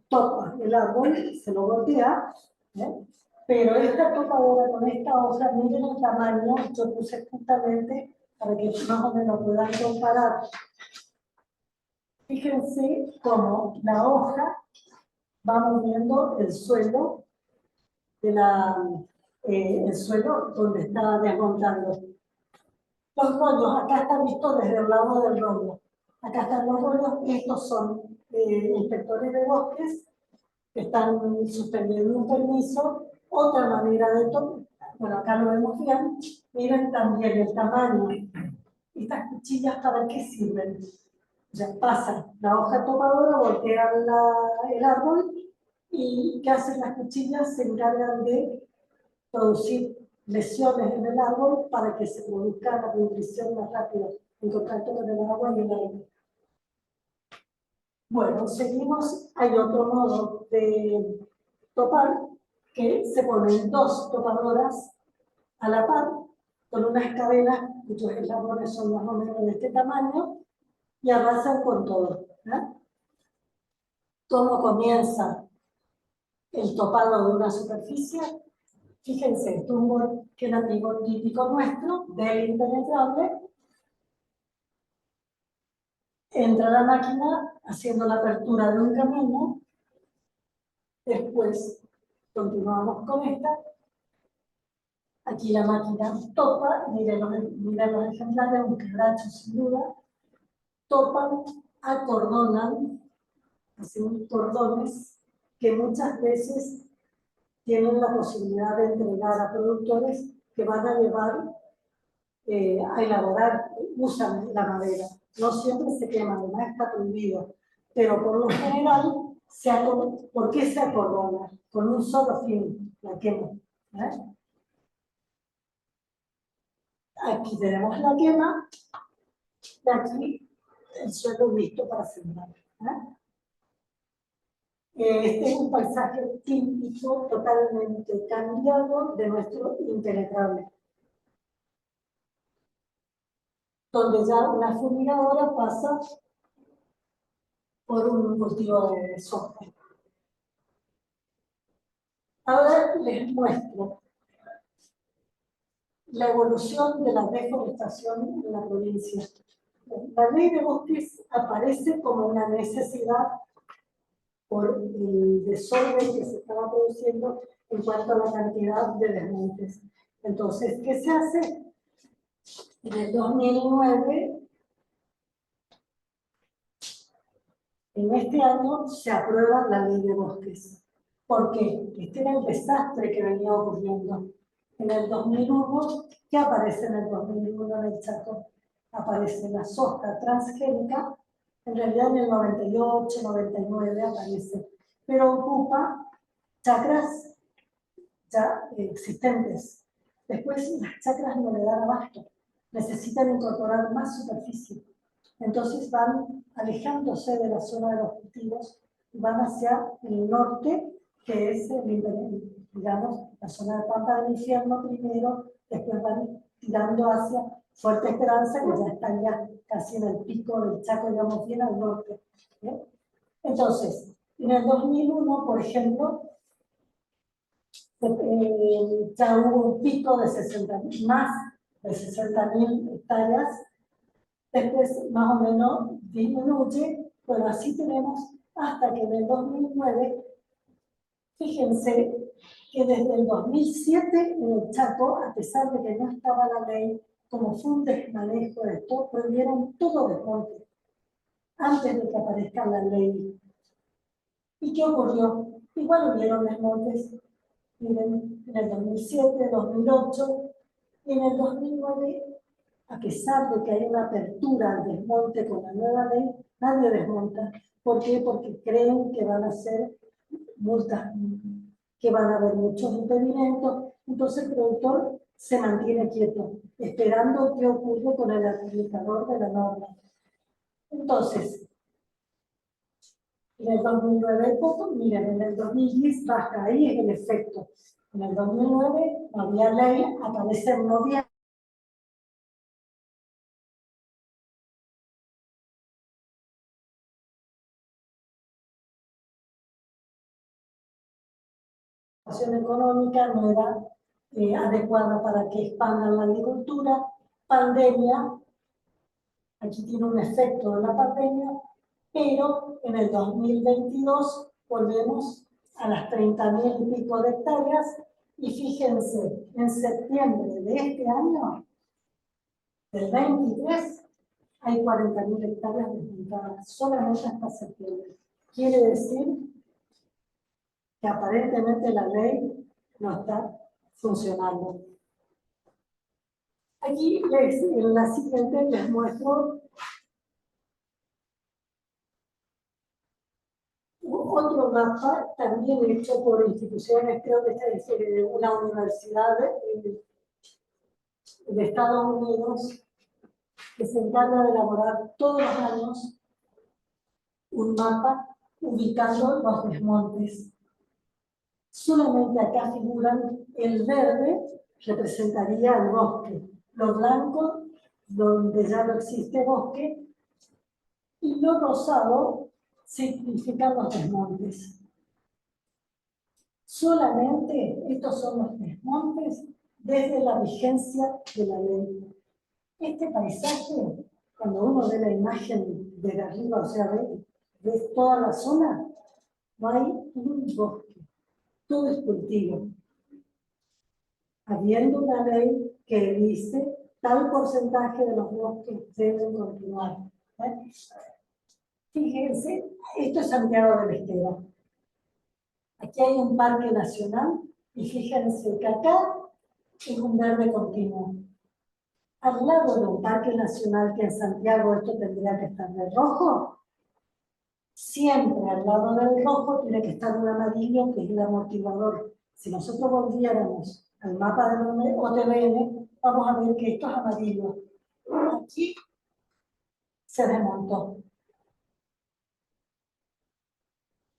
topa el árbol, se lo golpea, pero esta topadora con esta hoja, miren el tamaño, yo puse justamente para que más o menos puedan comparar. Fíjense cómo la hoja va moviendo el suelo, el suelo donde está desmontando. Los rollos, acá están vistos desde el lado del rollo. Acá están los rollos, estos son inspectores de bosques que están suspendiendo un permiso. Otra manera de tomar, bueno, acá lo vemos bien, miren también el tamaño. Estas cuchillas, ¿para qué sirven? O sea, pasan la hoja tomadora, voltean el árbol y ¿qué hacen las cuchillas? Se encargan de producir lesiones en el árbol para que se produzca la nutrición más rápido en contacto con el agua y el aire. Bueno, seguimos. Hay otro modo de topar, que se ponen dos topadoras a la par, con unas cadenas cuyos eslabones son más o menos de este tamaño, y arrasan con todo. ¿Cómo comienza el topado de una superficie? Fíjense, esto es un volquénatico típico nuestro, del impenetrable. Entra la máquina haciendo la apertura de un camino. Después continuamos con esta. Aquí la máquina topa, miren los ejemplares, un quebracho sin duda. Topan, acordonan, hacen cordones que muchas veces tienen la posibilidad de entregar a productores que van a llevar a elaborar, usan la madera. No siempre se quema, además está prohibido, pero por lo general, ¿por qué se acordona? Con un solo fin, la quema. Aquí tenemos la quema, y aquí el suelo listo para sembrar. Este es un paisaje típico, totalmente cambiado de nuestro impenetrable, donde ya una fumigadora pasa por un cultivo de soja. Ahora les muestro la evolución de la deforestación en la provincia. La ley de bosques aparece como una necesidad por el desorden que se estaba produciendo en cuanto a la cantidad de desmontes. Entonces, ¿qué se hace? En el 2009, en este año, se aprueba la ley de bosques. ¿Por qué? Este era el desastre que venía ocurriendo. En el 2001, ¿qué aparece en el 2001 en el Chaco? Aparece la soja transgénica, en realidad en el 98, 99 aparece, pero ocupa chacras ya existentes. Después las chacras no le dan abasto, necesitan incorporar más superficie. Entonces van alejándose de la zona de los cultivos y van hacia el norte, que es digamos, la zona de Pampa del Infierno primero, después van tirando hacia Fuerte Esperanza, que ya están ya casi en el pico del Chaco, digamos, bien al norte. Entonces, en el 2001, por ejemplo, ya hubo un pico de 60.000, más de 60.000 hectáreas. Después, más o menos, disminuye. Bueno, así tenemos hasta que en el 2009, fíjense que desde el 2007 en el Chaco, a pesar de que no estaba la ley, como fue un desmanejo de esto, prohibieron todo desmonte antes de que aparezca la ley. ¿Y qué ocurrió? Igual hubieron desmontes, miren, en el 2007, 2008, y en el 2009, a pesar de que hay una apertura al desmonte con la nueva ley, nadie desmonta. ¿Por qué? Porque creen que van a ser multas, que van a haber muchos impedimentos. Entonces el productor se mantiene quieto, esperando qué ocurre con el aplicador de la norma. Entonces, en el 2009 poco, miren, en el 2010 baja, ahí es el efecto. En el 2009 no había ley, aparece en noviembre. La situación económica no era adecuada para que expandan la agricultura. Pandemia, aquí tiene un efecto de la pandemia, pero en el 2022 volvemos a las 30.000 y pico de hectáreas, y fíjense, en septiembre de este año, del 23, hay 40.000 hectáreas desmontadas, solamente hasta septiembre. Quiere decir que aparentemente la ley no está funcionando. Aquí en la siguiente les muestro otro mapa también hecho por instituciones, creo que esta es una universidad de Estados Unidos que se encarga de elaborar todos los años un mapa ubicando los desmontes. Solamente acá figuran el verde, representaría el bosque, lo blanco, donde ya no existe bosque, y lo rosado significan los desmontes. Solamente estos son los desmontes desde la vigencia de la ley. Este paisaje, cuando uno ve la imagen de arriba, o sea, ve toda la zona, no hay un bosque, todo es cultivo. Habiendo una ley que dice tal porcentaje de los bosques deben continuar. Fíjense, esto es Santiago del Estero. Aquí hay un parque nacional y fíjense que acá es un verde continuo. Al lado de un parque nacional que en Santiago esto tendría que estar de rojo, siempre al lado del rojo tiene que estar un amarillo que es el amortiguador. Si nosotros volviéramos al mapa del OTBN, vamos a ver que esto es amarillo. Aquí se desmontó.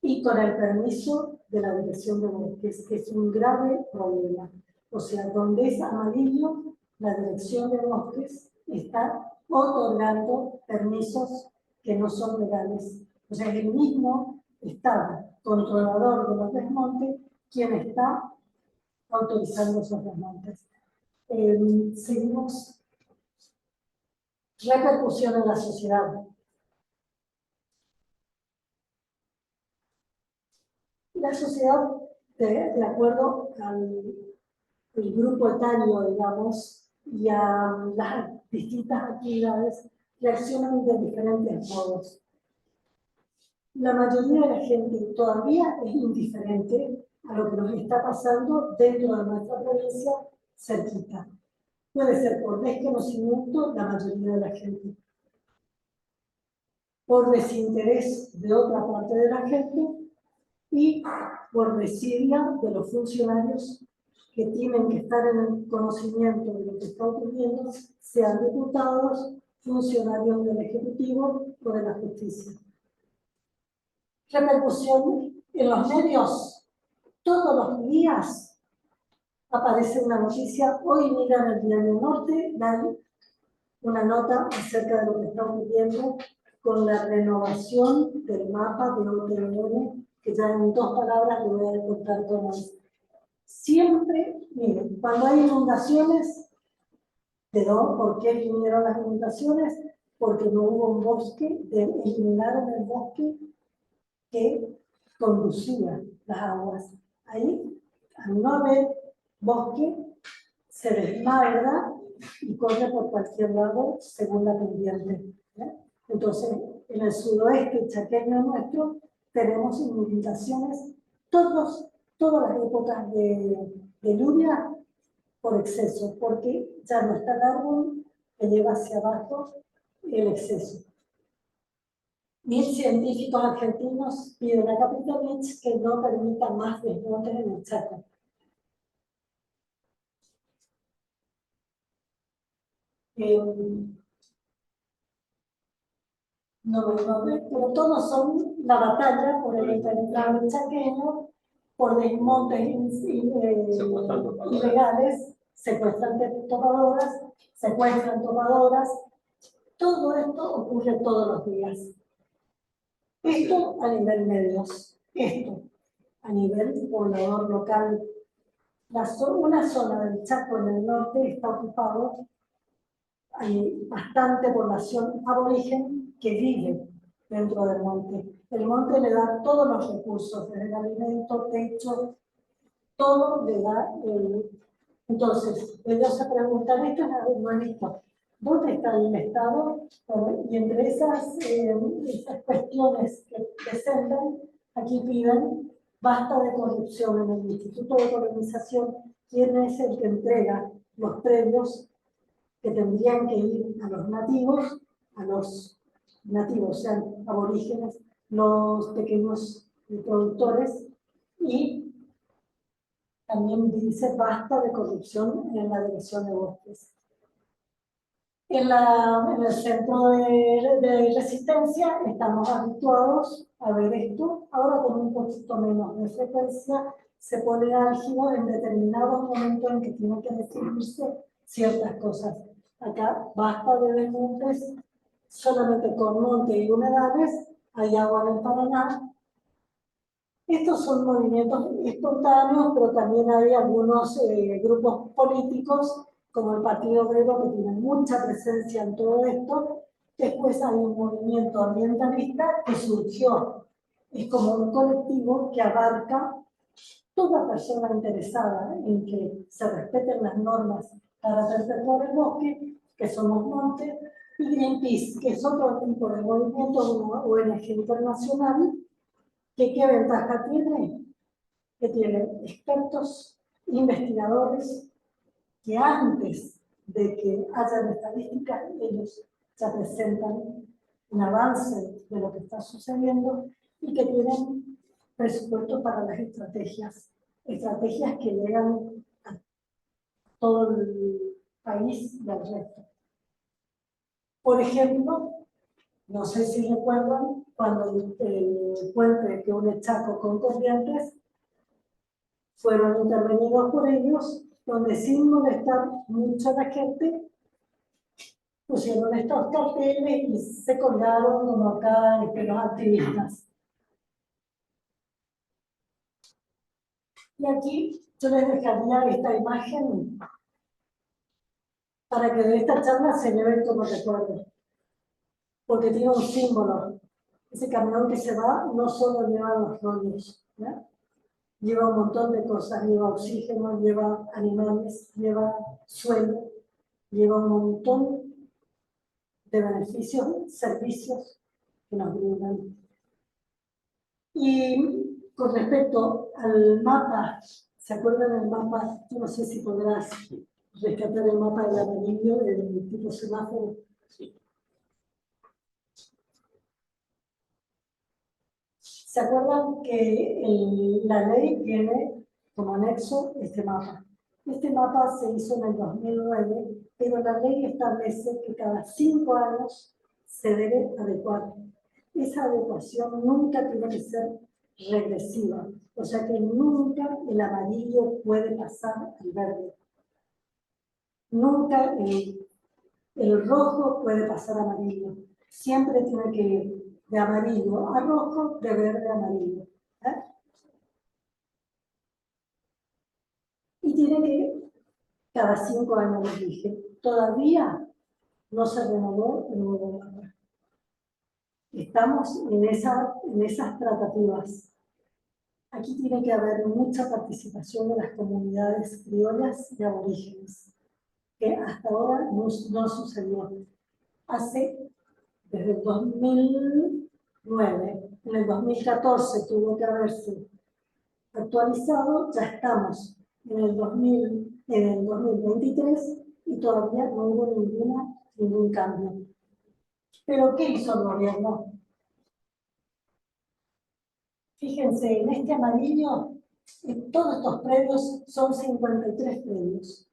Y con el permiso de la Dirección de Bosques, que es un grave problema. O sea, donde es amarillo, la Dirección de Bosques está otorgando permisos que no son legales. O sea, es el mismo Estado controlador de los desmontes quien está autorizando esos desmontes. Seguimos. Repercusión en la sociedad. La sociedad, de acuerdo al grupo etario, digamos, y a las distintas actividades, reaccionan de diferentes modos. La mayoría de la gente todavía es indiferente a lo que nos está pasando dentro de nuestra provincia cerquita. Puede ser por desconocimiento la mayoría de la gente, por desinterés de otra parte de la gente y por desidia de los funcionarios que tienen que estar en el conocimiento de lo que está ocurriendo, sean diputados, funcionarios del Ejecutivo o de la Justicia. Repercusión en los medios. Todos los días aparece una noticia. Hoy miran el Diario Norte, dan una nota acerca de lo que está ocurriendo con la renovación del mapa de OTBN, que ya en 2 palabras le voy a contar cómo es. Siempre, miren, cuando hay inundaciones, ¿por qué vinieron las inundaciones? Porque no hubo un bosque, eliminaron el bosque que conducía las aguas. Ahí, al no haber bosque, se desmadra y corre por cualquier lado según la pendiente. Entonces, en el sudoeste chaqueño nuestro, tenemos inundaciones todas las épocas de lluvia por exceso, porque ya no está el árbol que lleva hacia abajo el exceso. 1000 científicos argentinos piden a Capitanich que no permita más desmontes en el Chaco. Pero todos son la batalla por el impenetrable chaqueño, por desmontes ilegales, secuestran tomadoras. Todo esto ocurre todos los días. Esto a nivel medios, esto a nivel poblador local. Una zona del Chaco en el norte está ocupado. Hay bastante población aborigen que vive dentro del monte. El monte le da todos los recursos, desde el alimento, techo, todo le da. Entonces, ellos se preguntan, esto es nuevito, ¿dónde está el Estado? Y entre esas cuestiones que presentan, aquí piden basta de corrupción en el Instituto de Colonización. ¿Quién es el que entrega los premios que tendrían que ir a los nativos, sean aborígenes, los pequeños productores? Y también dice basta de corrupción en la Dirección de Bosques. En el centro de Resistencia estamos habituados a ver esto, ahora con un poquito menos de frecuencia, se pone álgido en determinados momentos en que tienen que decidirse ciertas cosas. Acá basta de ver montes, solamente con monte y humedades, hay agua en el Paraná. Estos son movimientos espontáneos, pero también hay algunos grupos políticos, como el Partido Obrero, que tiene mucha presencia en todo esto. Después hay un movimiento ambientalista que surgió. Es como un colectivo que abarca toda persona interesada en que se respeten las normas para perpetuar el bosque, que somos Monte, y Greenpeace, que es otro tipo de movimiento, una ONG internacional, que ¿qué ventaja tiene? Que tiene expertos, investigadores, que antes de que haya estadísticas, ellos ya presentan un avance de lo que está sucediendo y que tienen presupuesto para las estrategias que llegan a todo el país y al resto. Por ejemplo, no sé si recuerdan cuando el puente que une Chaco con Corrientes fueron intervenidos por ellos, donde sin molestar mucho a la gente, pusieron estos carteles y se colgaron como acá los activistas. Y aquí yo les dejaría esta imagen para que de esta charla se lleven como recuerdo, porque tiene un símbolo. Ese camión que se va no solo lleva los rollos, ¿no? Lleva un montón de cosas, lleva oxígeno, lleva animales, lleva suelo, lleva un montón de beneficios, servicios que nos brindan. Y con respecto al mapa, ¿se acuerdan del mapa? Yo no sé si podrás rescatar el mapa del amarillo, el tipo semáforo. Sí. ¿Se acuerdan que la ley tiene como anexo este mapa? Este mapa se hizo en el 2009, pero la ley establece que cada 5 años se debe adecuar. Esa adecuación nunca tiene que ser regresiva, o sea que nunca el amarillo puede pasar al verde. Nunca el rojo puede pasar a amarillo. Siempre tiene que ir de amarillo a rojo, de verde a amarillo. Y tiene que ir cada 5 años, les dije. Todavía no se renovó el nuevo mapa. Estamos en esas tratativas. Aquí tiene que haber mucha participación de las comunidades criollas y aborígenes, que hasta ahora no sucedió. Desde el 2009, en el 2014 tuvo que haberse actualizado, ya estamos en el 2023 y todavía no hubo ningún cambio. ¿Pero qué hizo el gobierno? Fíjense, en este amarillo, todos estos predios son 53 predios.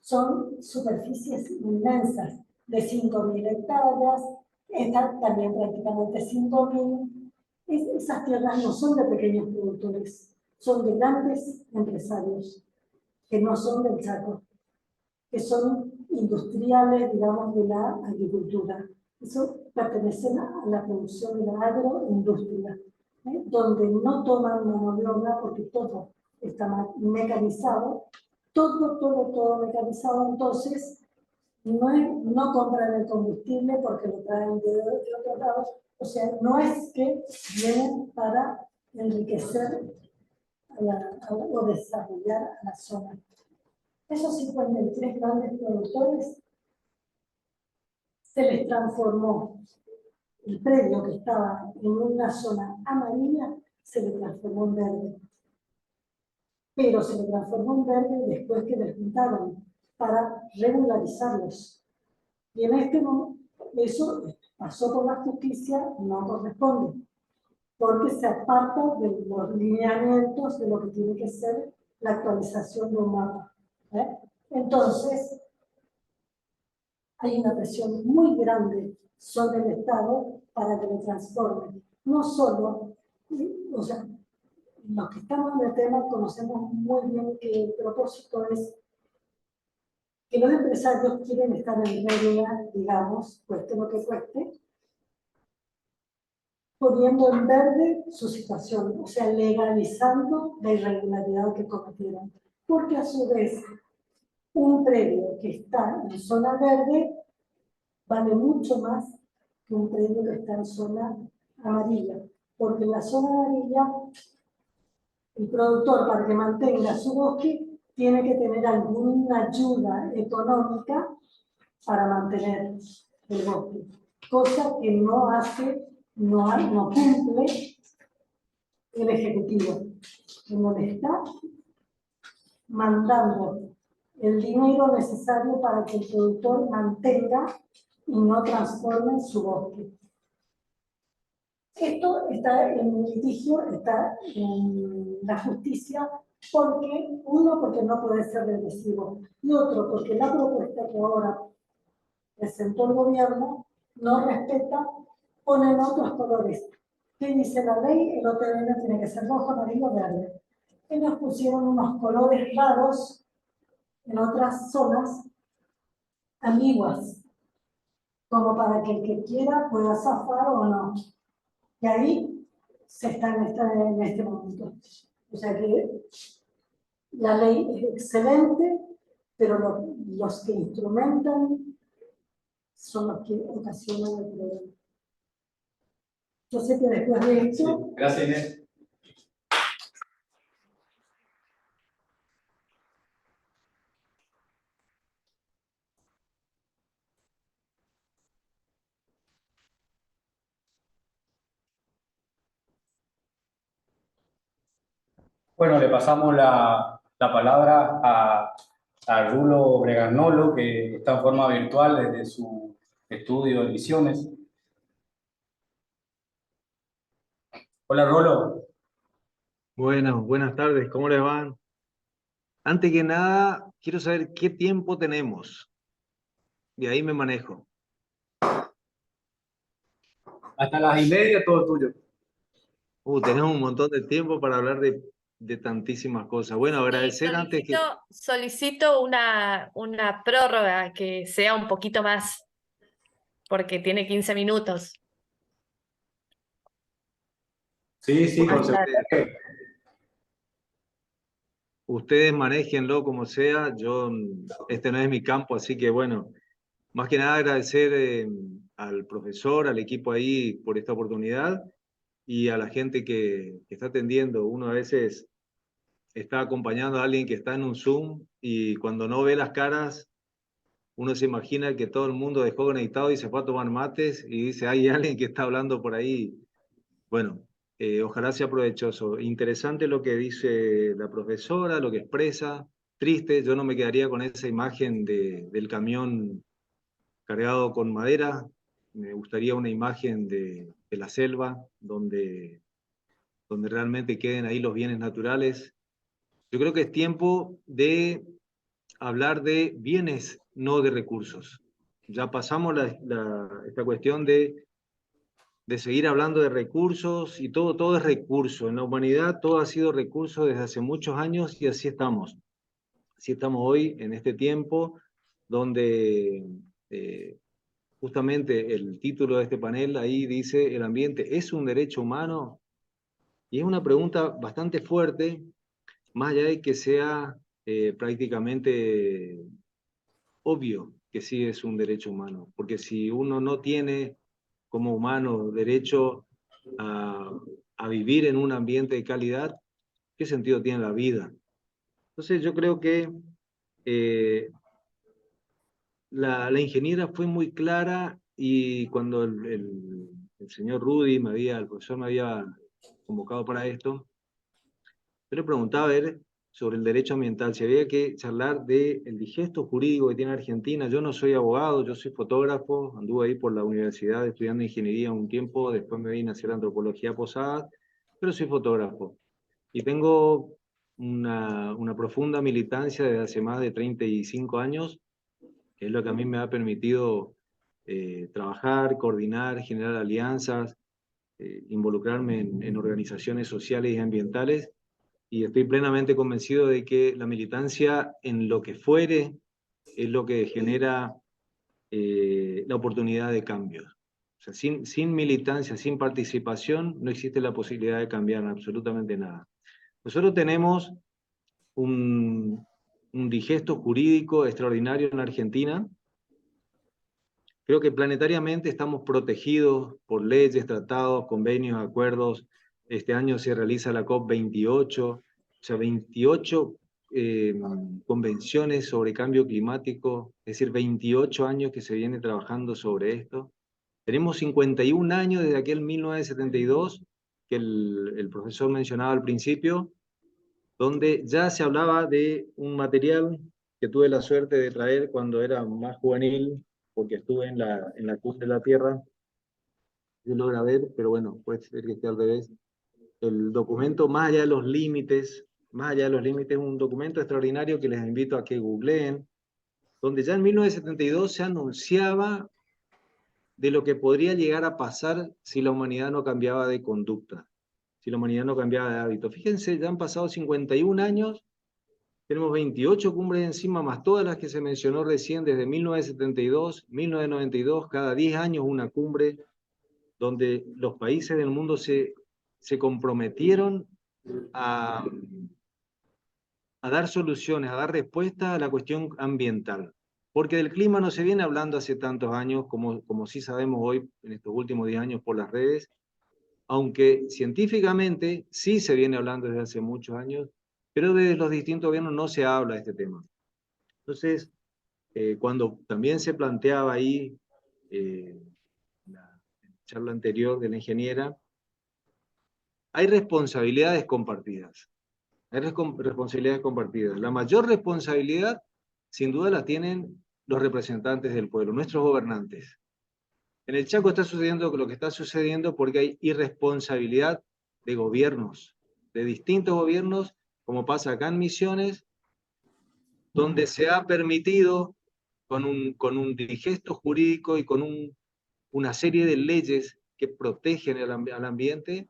Son superficies inmensas, de 5.000 hectáreas, esta también prácticamente 5.000. Esas tierras no son de pequeños productores, son de grandes empresarios, que no son del Chaco, que son industriales, digamos, de la agricultura. Eso pertenece a la producción de la agroindustria, donde no toman mano de obra porque todo está mecanizado, todo mecanizado, entonces no compran el combustible porque lo traen de otros lados, o sea, no es que vienen para enriquecer o desarrollar a la zona. Esos 53 grandes productores se les transformó el predio que estaba en una zona amarilla, se le transformó en verde. Pero se le transformó en verde después que les juntaron para regularizarlos. Y en este momento, eso pasó por la justicia, no corresponde, porque se aparta de los lineamientos de lo que tiene que ser la actualización de un mapa. Entonces, hay una presión muy grande sobre el Estado para que lo transforme. No solo, o sea, los que estamos en el tema conocemos muy bien que el propósito es que los empresarios quieren estar en regla, digamos, cueste lo que cueste, poniendo en verde su situación, o sea, legalizando la irregularidad que cometieron. Porque a su vez, un predio que está en zona verde vale mucho más que un predio que está en zona amarilla. Porque en la zona amarilla, el productor, para que mantenga su bosque, tiene que tener alguna ayuda económica para mantener el bosque. Cosa que no hace, no cumple el Ejecutivo, en donde está mandando el dinero necesario para que el productor mantenga y no transforme su bosque. Esto está en litigio, está en la justicia, porque uno, porque no puede ser regresivo, y otro, porque la propuesta que ahora presentó el gobierno no respeta, ponen otros colores. ¿Qué dice la ley? El OTN tiene que ser rojo, amarillo, verde. Ellos pusieron unos colores raros en otras zonas ambiguas, como para que el que quiera pueda zafar o no. Y ahí se está en este momento. O sea que la ley es excelente, pero los que instrumentan son los que ocasionan el problema. Yo sé que después de Sí, esto, gracias, Inés. Bueno, le pasamos la palabra a Rulo Breganolo, que está en forma virtual desde su estudio de Misiones. Hola, Rulo. Bueno, buenas tardes, ¿cómo les van? Antes que nada, quiero saber qué tiempo tenemos. Y ahí me manejo. Hasta las 1:30, todo tuyo. Tenemos un montón de tiempo para hablar de tantísimas cosas. Bueno, Sí, agradecer antes que... solicito una prórroga que sea un poquito más, porque tiene 15 minutos. Sí, sí, con Bueno, seguridad. ustedes manéjenlo como sea. Este no es mi campo, así que bueno, más que nada agradecer al profesor, al equipo ahí por esta oportunidad y a la gente que está atendiendo. Uno a veces está acompañando a alguien que está en un Zoom y cuando no ve las caras, uno se imagina que todo el mundo dejó conectado y se fue a tomar mates y dice, hay alguien que está hablando por ahí. Bueno, ojalá sea provechoso. Interesante lo que dice la profesora, lo que expresa. Triste, yo no me quedaría con esa imagen del camión cargado con madera. Me gustaría una imagen de la selva, donde realmente queden ahí los bienes naturales. Yo creo que es tiempo de hablar de bienes, no de recursos. Ya pasamos esta cuestión de seguir hablando de recursos y todo es recurso. En la humanidad todo ha sido recurso desde hace muchos años y así estamos. Así estamos hoy en este tiempo donde justamente el título de este panel ahí dice, ¿el ambiente es un derecho humano? Y es una pregunta bastante fuerte, más allá de que sea prácticamente obvio que sí es un derecho humano, porque si uno no tiene como humano derecho a, a vivir en un ambiente de calidad, ¿qué sentido tiene la vida? Entonces yo creo que eh, la ingeniera fue muy clara y cuando el señor Rudy, el profesor me había convocado para esto, yo le preguntaba a él sobre el derecho ambiental, si había que charlar del digesto jurídico que tiene Argentina. Yo no soy abogado, yo soy fotógrafo, anduve ahí por la universidad estudiando ingeniería un tiempo, después me vine a hacer antropología posada, pero soy fotógrafo. Y tengo una profunda militancia desde hace más de 35 años que es lo que a mí me ha permitido trabajar, coordinar, generar alianzas, involucrarme en organizaciones sociales y ambientales, y estoy plenamente convencido de que la militancia en lo que fuere es lo que genera la oportunidad de cambios. O sea, sin militancia, sin participación, no existe la posibilidad de cambiar absolutamente nada. Nosotros tenemos un digesto jurídico extraordinario en Argentina. Creo que planetariamente estamos protegidos por leyes, tratados, convenios, acuerdos. Este año se realiza la COP28, o sea, 28 convenciones sobre cambio climático, es decir, 28 años que se viene trabajando sobre esto. Tenemos 51 años desde aquel 1972, que el profesor mencionaba al principio, donde ya se hablaba de un material que tuve la suerte de traer cuando era más juvenil, porque estuve en la cumbre de la Tierra. Yo lo grabé, pero bueno, puede ser que esté al revés. El documento Más allá de los límites, Más allá de los límites, es un documento extraordinario que les invito a que googleen, donde ya en 1972 se anunciaba de lo que podría llegar a pasar si la humanidad no cambiaba de conducta, si la humanidad no cambiaba de hábito. Fíjense, ya han pasado 51 años, tenemos 28 cumbres encima, más todas las que se mencionó recién, desde 1972, 1992, cada 10 años una cumbre, donde los países del mundo se comprometieron a dar soluciones, a dar respuesta a la cuestión ambiental. Porque del clima no se viene hablando hace tantos años, como sí sabemos hoy, en estos últimos 10 años por las redes, aunque científicamente sí se viene hablando desde hace muchos años, pero desde los distintos gobiernos no se habla de este tema. Entonces, cuando también se planteaba ahí, en la charla anterior de la ingeniera, hay responsabilidades compartidas. Hay responsabilidades compartidas. La mayor responsabilidad, sin duda, la tienen los representantes del pueblo, nuestros gobernantes. En el Chaco está sucediendo lo que está sucediendo porque hay irresponsabilidad de gobiernos, de distintos gobiernos, como pasa acá en Misiones, donde se ha permitido, con un digesto jurídico y con una serie de leyes que protegen al ambiente,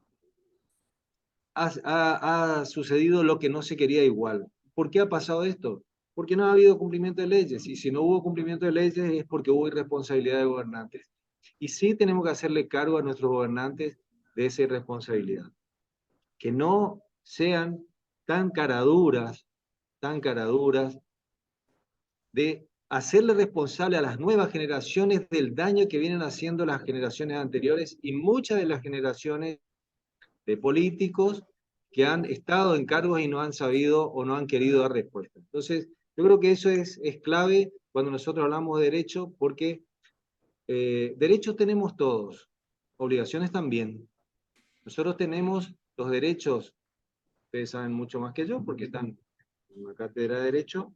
ha sucedido lo que no se quería igual. ¿Por qué ha pasado esto? Porque no ha habido cumplimiento de leyes, y si no hubo cumplimiento de leyes es porque hubo irresponsabilidad de gobernantes. Y sí tenemos que hacerle cargo a nuestros gobernantes de esa irresponsabilidad. Que no sean tan caraduras de hacerle responsable a las nuevas generaciones del daño que vienen haciendo las generaciones anteriores y muchas de las generaciones de políticos que han estado en cargos y no han sabido o no han querido dar respuesta. Entonces, yo creo que eso es clave cuando nosotros hablamos de derecho, porque derechos tenemos todos, obligaciones también. Nosotros tenemos los derechos, ustedes saben mucho más que yo, porque están en la cátedra de Derecho,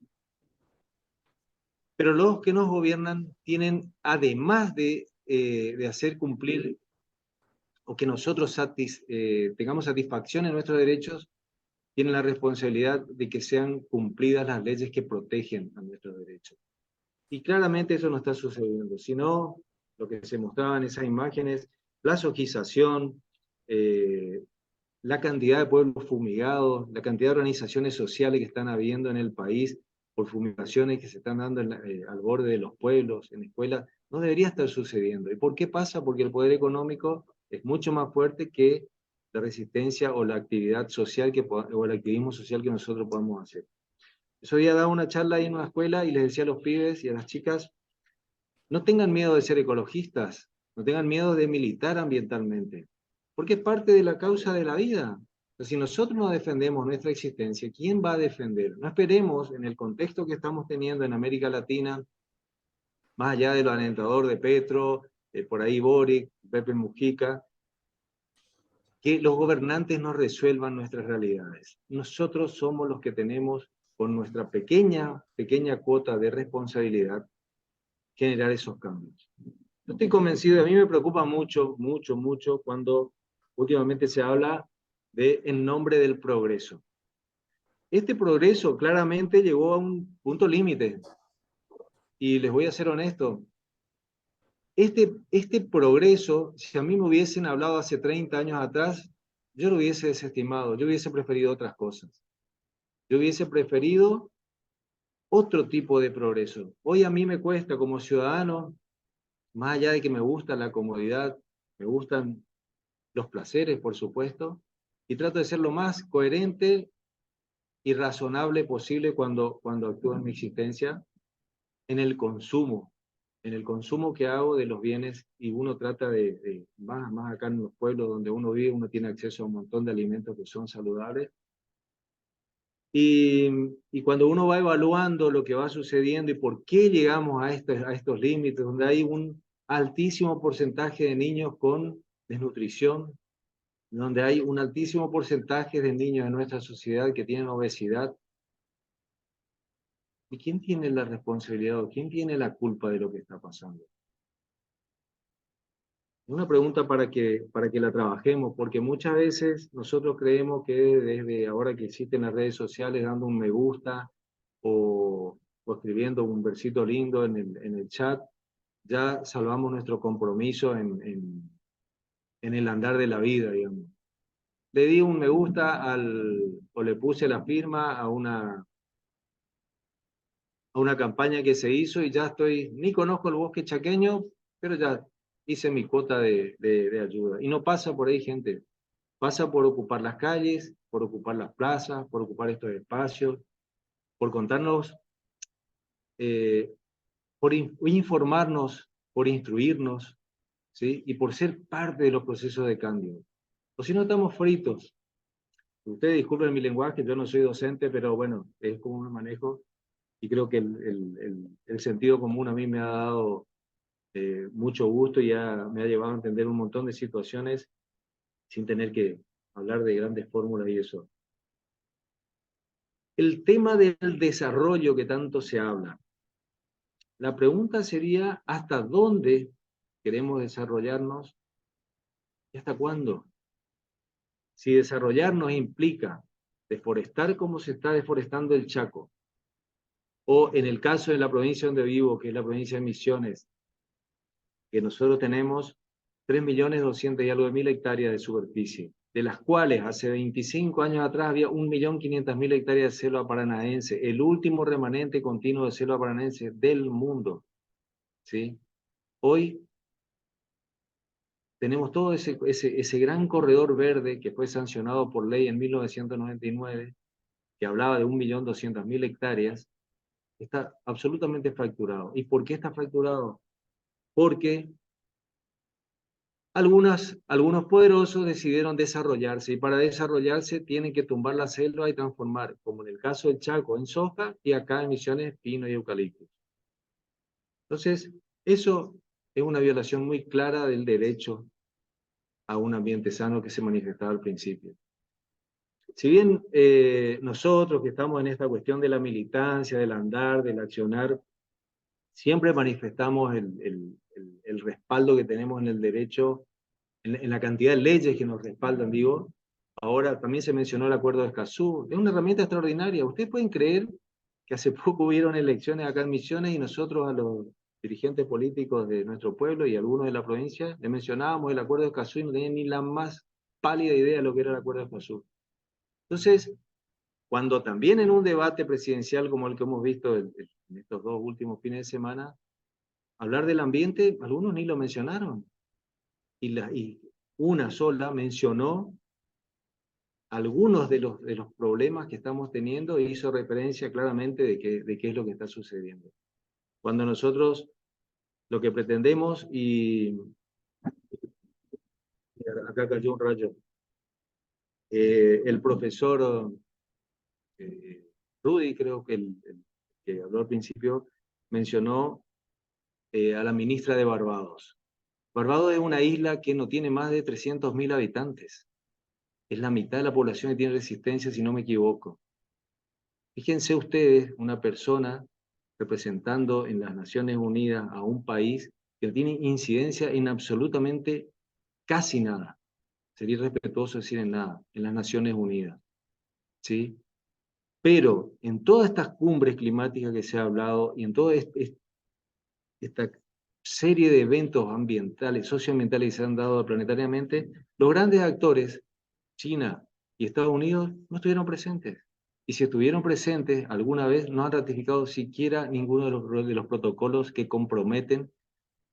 pero los que nos gobiernan tienen, además de hacer cumplir o que nosotros tengamos satisfacción en nuestros derechos, tienen la responsabilidad de que sean cumplidas las leyes que protegen a nuestros derechos. Y claramente eso no está sucediendo, sino lo que se mostraba en esas imágenes, la sojización, la cantidad de pueblos fumigados, la cantidad de organizaciones sociales que están habiendo en el país por fumigaciones que se están dando al borde de los pueblos, en escuelas, no debería estar sucediendo. ¿Y por qué pasa? Porque el poder económico es mucho más fuerte que la resistencia o la actividad social o el activismo social que nosotros podamos hacer. Ese día daba una charla ahí en una escuela y les decía a los pibes y a las chicas, no tengan miedo de ser ecologistas, no tengan miedo de militar ambientalmente, porque es parte de la causa de la vida. Si nosotros no defendemos nuestra existencia, ¿quién va a defender? No esperemos, en el contexto que estamos teniendo en América Latina, más allá de lo alentador de Petro, por ahí Boric, Pepe Mujica, que los gobernantes nos resuelvan nuestras realidades. Nosotros somos los que tenemos, con nuestra pequeña cuota de responsabilidad, generar esos cambios. Yo estoy convencido, y a mí me preocupa mucho cuando últimamente se habla de en nombre del progreso. Este progreso claramente llegó a un punto límite. Y les voy a ser honesto, este progreso, si a mí me hubiesen hablado hace 30 años atrás, yo lo hubiese desestimado, yo hubiese preferido otras cosas. Yo hubiese preferido otro tipo de progreso. Hoy a mí me cuesta como ciudadano, más allá de que me gusta la comodidad, me gustan los placeres, por supuesto, y trato de ser lo más coherente y razonable posible cuando actúo en mi existencia, en el consumo que hago de los bienes, y uno trata más acá en los pueblos donde uno vive, uno tiene acceso a un montón de alimentos que son saludables, y cuando uno va evaluando lo que va sucediendo y por qué llegamos a estos límites, donde hay un altísimo porcentaje de niños con desnutrición, donde hay un altísimo porcentaje de niños en nuestra sociedad que tienen obesidad, ¿y quién tiene la responsabilidad o quién tiene la culpa de lo que está pasando? Es una pregunta para que la trabajemos, porque muchas veces nosotros creemos que desde ahora que existen las redes sociales, dando un me gusta o escribiendo un versito lindo en el chat, ya salvamos nuestro compromiso en el andar de la vida, digamos. Le di un me gusta o le puse la firma a una campaña que se hizo y ya ni conozco el bosque chaqueño, pero ya hice mi cuota de ayuda. Y no pasa por ahí, gente. Pasa por ocupar las calles, por ocupar las plazas, por ocupar estos espacios, por contarnos, por informarnos, por instruirnos, ¿sí? Y por ser parte de los procesos de cambio. O si no, estamos fritos. Ustedes disculpen mi lenguaje, yo no soy docente, pero bueno, es como me manejo. Y creo que el sentido común a mí me ha dado mucho gusto y me ha llevado a entender un montón de situaciones sin tener que hablar de grandes fórmulas y eso. El tema del desarrollo que tanto se habla. La pregunta sería, ¿hasta dónde queremos desarrollarnos y hasta cuándo? Si desarrollarnos implica deforestar como se está deforestando el Chaco, o en el caso de la provincia donde vivo, que es la provincia de Misiones, que nosotros tenemos 3.200.000 y algo de mil hectáreas de superficie, de las cuales hace 25 años atrás había 1.500.000 hectáreas de selva paranaense, el último remanente continuo de selva paranaense del mundo, ¿sí? Hoy tenemos todo ese gran corredor verde que fue sancionado por ley en 1999, que hablaba de 1.200.000 hectáreas, está absolutamente fracturado. ¿Y por qué está fracturado? Porque algunos poderosos decidieron desarrollarse, y para desarrollarse tienen que tumbar la selva y transformar, como en el caso del Chaco, en soja, y acá en Misiones, pino y eucalipto. Entonces, eso es una violación muy clara del derecho a un ambiente sano que se manifestaba al principio. Si bien nosotros que estamos en esta cuestión de la militancia, del andar, del accionar, siempre manifestamos el respaldo que tenemos en el derecho, en la cantidad de leyes que nos respaldan, digo. Ahora también se mencionó el Acuerdo de Escazú. Es una herramienta extraordinaria. ¿Ustedes pueden creer que hace poco hubieron elecciones acá en Misiones y nosotros a los dirigentes políticos de nuestro pueblo y algunos de la provincia le mencionábamos el Acuerdo de Escazú y no tenían ni la más pálida idea de lo que era el Acuerdo de Escazú? Entonces, cuando también en un debate presidencial como el que hemos visto en estos 2 últimos fines de semana, hablar del ambiente, algunos ni lo mencionaron. Y una sola mencionó algunos de los problemas que estamos teniendo e hizo referencia claramente de qué es lo que está sucediendo. Cuando nosotros lo que pretendemos, y acá cayó un rayo, el profesor Rudy, creo que el que habló al principio, mencionó a la ministra de Barbados. Barbados es una isla que no tiene más de 300.000 habitantes. Es la mitad de la población que tiene resistencia, si no me equivoco. Fíjense ustedes, una persona representando en las Naciones Unidas a un país que no tiene incidencia en absolutamente casi nada. Sería irrespetuoso decir en nada, en las Naciones Unidas. ¿Sí? Pero en todas estas cumbres climáticas que se ha hablado y en todo esta serie de eventos ambientales, socioambientales que se han dado planetariamente, los grandes actores, China y Estados Unidos, no estuvieron presentes. Y si estuvieron presentes, alguna vez no han ratificado siquiera ninguno de los protocolos que comprometen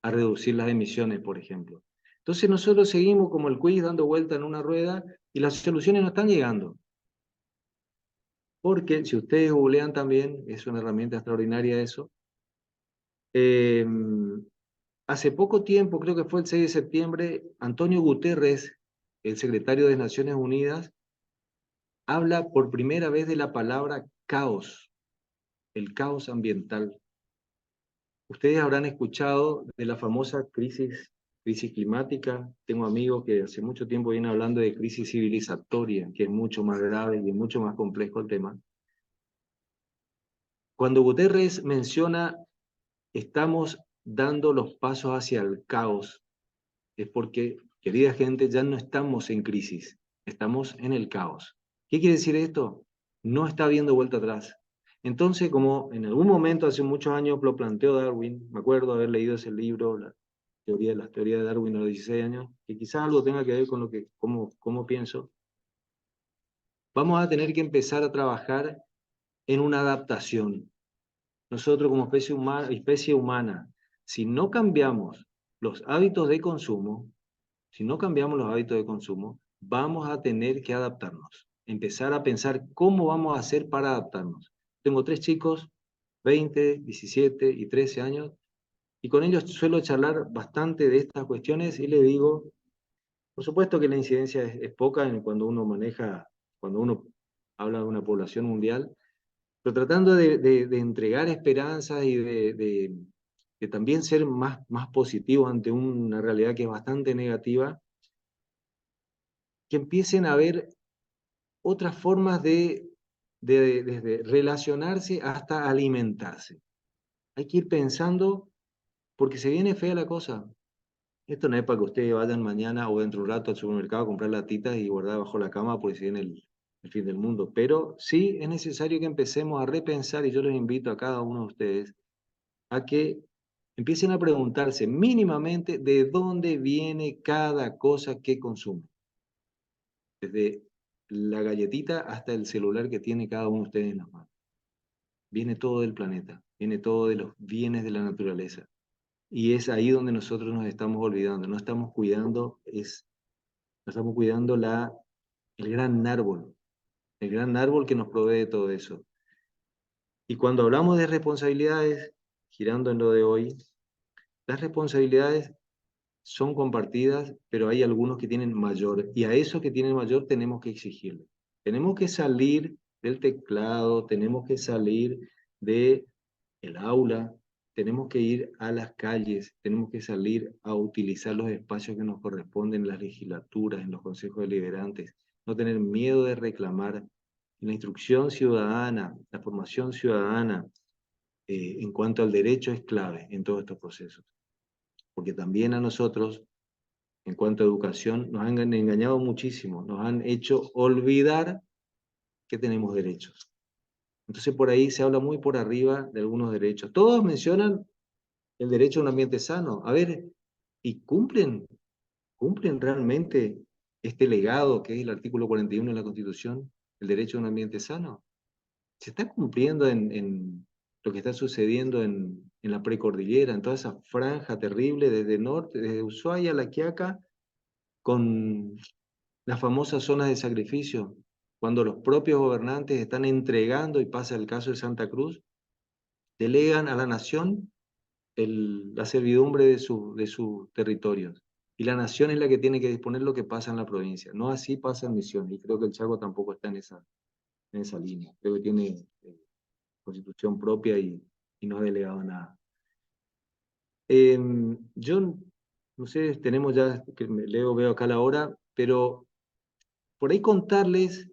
a reducir las emisiones, por ejemplo. Entonces nosotros seguimos como el quiz dando vuelta en una rueda y las soluciones no están llegando. Porque si ustedes googlean también, es una herramienta extraordinaria eso, hace poco tiempo, creo que fue el 6 de septiembre, Antonio Guterres, el secretario de Naciones Unidas, habla por primera vez de la palabra caos, el caos ambiental. Ustedes habrán escuchado de la famosa crisis climática. Tengo amigos que hace mucho tiempo vienen hablando de crisis civilizatoria, que es mucho más grave y es mucho más complejo el tema. Cuando Guterres menciona estamos dando los pasos hacia el caos, es porque, querida gente, ya no estamos en crisis, estamos en el caos. ¿Qué quiere decir esto? No está habiendo vuelta atrás. Entonces, como en algún momento, hace muchos años, lo planteó Darwin, me acuerdo haber leído ese libro, las teorías de Darwin a los 16 años, que quizás algo tenga que ver con lo que, cómo pienso, vamos a tener que empezar a trabajar en una adaptación. Nosotros como especie humana, si no cambiamos los hábitos de consumo, vamos a tener que adaptarnos. Empezar a pensar cómo vamos a hacer para adaptarnos. Tengo 3 chicos, 20, 17 y 13 años, y con ellos suelo charlar bastante de estas cuestiones y les digo, por supuesto que la incidencia es poca cuando uno habla de una población mundial, pero tratando de entregar esperanzas y de también ser más positivo ante una realidad que es bastante negativa, que empiecen a ver otras formas desde relacionarse hasta alimentarse. Hay que ir pensando, porque se viene fea la cosa. Esto no es para que ustedes vayan mañana o dentro de un rato al supermercado a comprar latitas y guardar bajo la cama porque se viene el fin del mundo. Pero sí es necesario que empecemos a repensar, y yo les invito a cada uno de ustedes a que empiecen a preguntarse mínimamente de dónde viene cada cosa que consumen. Desde la galletita hasta el celular que tiene cada uno de ustedes en las manos. Viene todo del planeta, viene todo de los bienes de la naturaleza. Y es ahí donde nosotros nos estamos olvidando, no estamos cuidando, el gran árbol que nos provee de todo eso. Y cuando hablamos de responsabilidades, girando en lo de hoy, las responsabilidades son compartidas, pero hay algunos que tienen mayor, y a esos que tienen mayor tenemos que exigirle. Tenemos que salir del teclado, tenemos que salir del aula, tenemos que ir a las calles, tenemos que salir a utilizar los espacios que nos corresponden en las legislaturas, en los consejos deliberantes, no tener miedo de reclamar. La instrucción ciudadana, la formación ciudadana en cuanto al derecho es clave en todos estos procesos. Porque también a nosotros, en cuanto a educación, nos han engañado muchísimo, nos han hecho olvidar que tenemos derechos. Entonces por ahí se habla muy por arriba de algunos derechos. Todos mencionan el derecho a un ambiente sano. A ver, ¿y cumplen realmente este legado que es el artículo 41 de la Constitución, el derecho a un ambiente sano? ¿Se está cumpliendo en lo que está sucediendo en la precordillera, en toda esa franja terrible desde norte, desde Ushuaia a La Quiaca, con las famosas zonas de sacrificio, cuando los propios gobernantes están entregando, y pasa el caso de Santa Cruz, delegan a la nación la servidumbre de sus territorios. Y la nación es la que tiene que disponer lo que pasa en la provincia. No así pasa en Misiones, y creo que el Chaco tampoco está en esa línea. Creo que tiene constitución propia y no ha delegado nada. Yo, no sé, tenemos ya, que veo acá la hora, pero por ahí contarles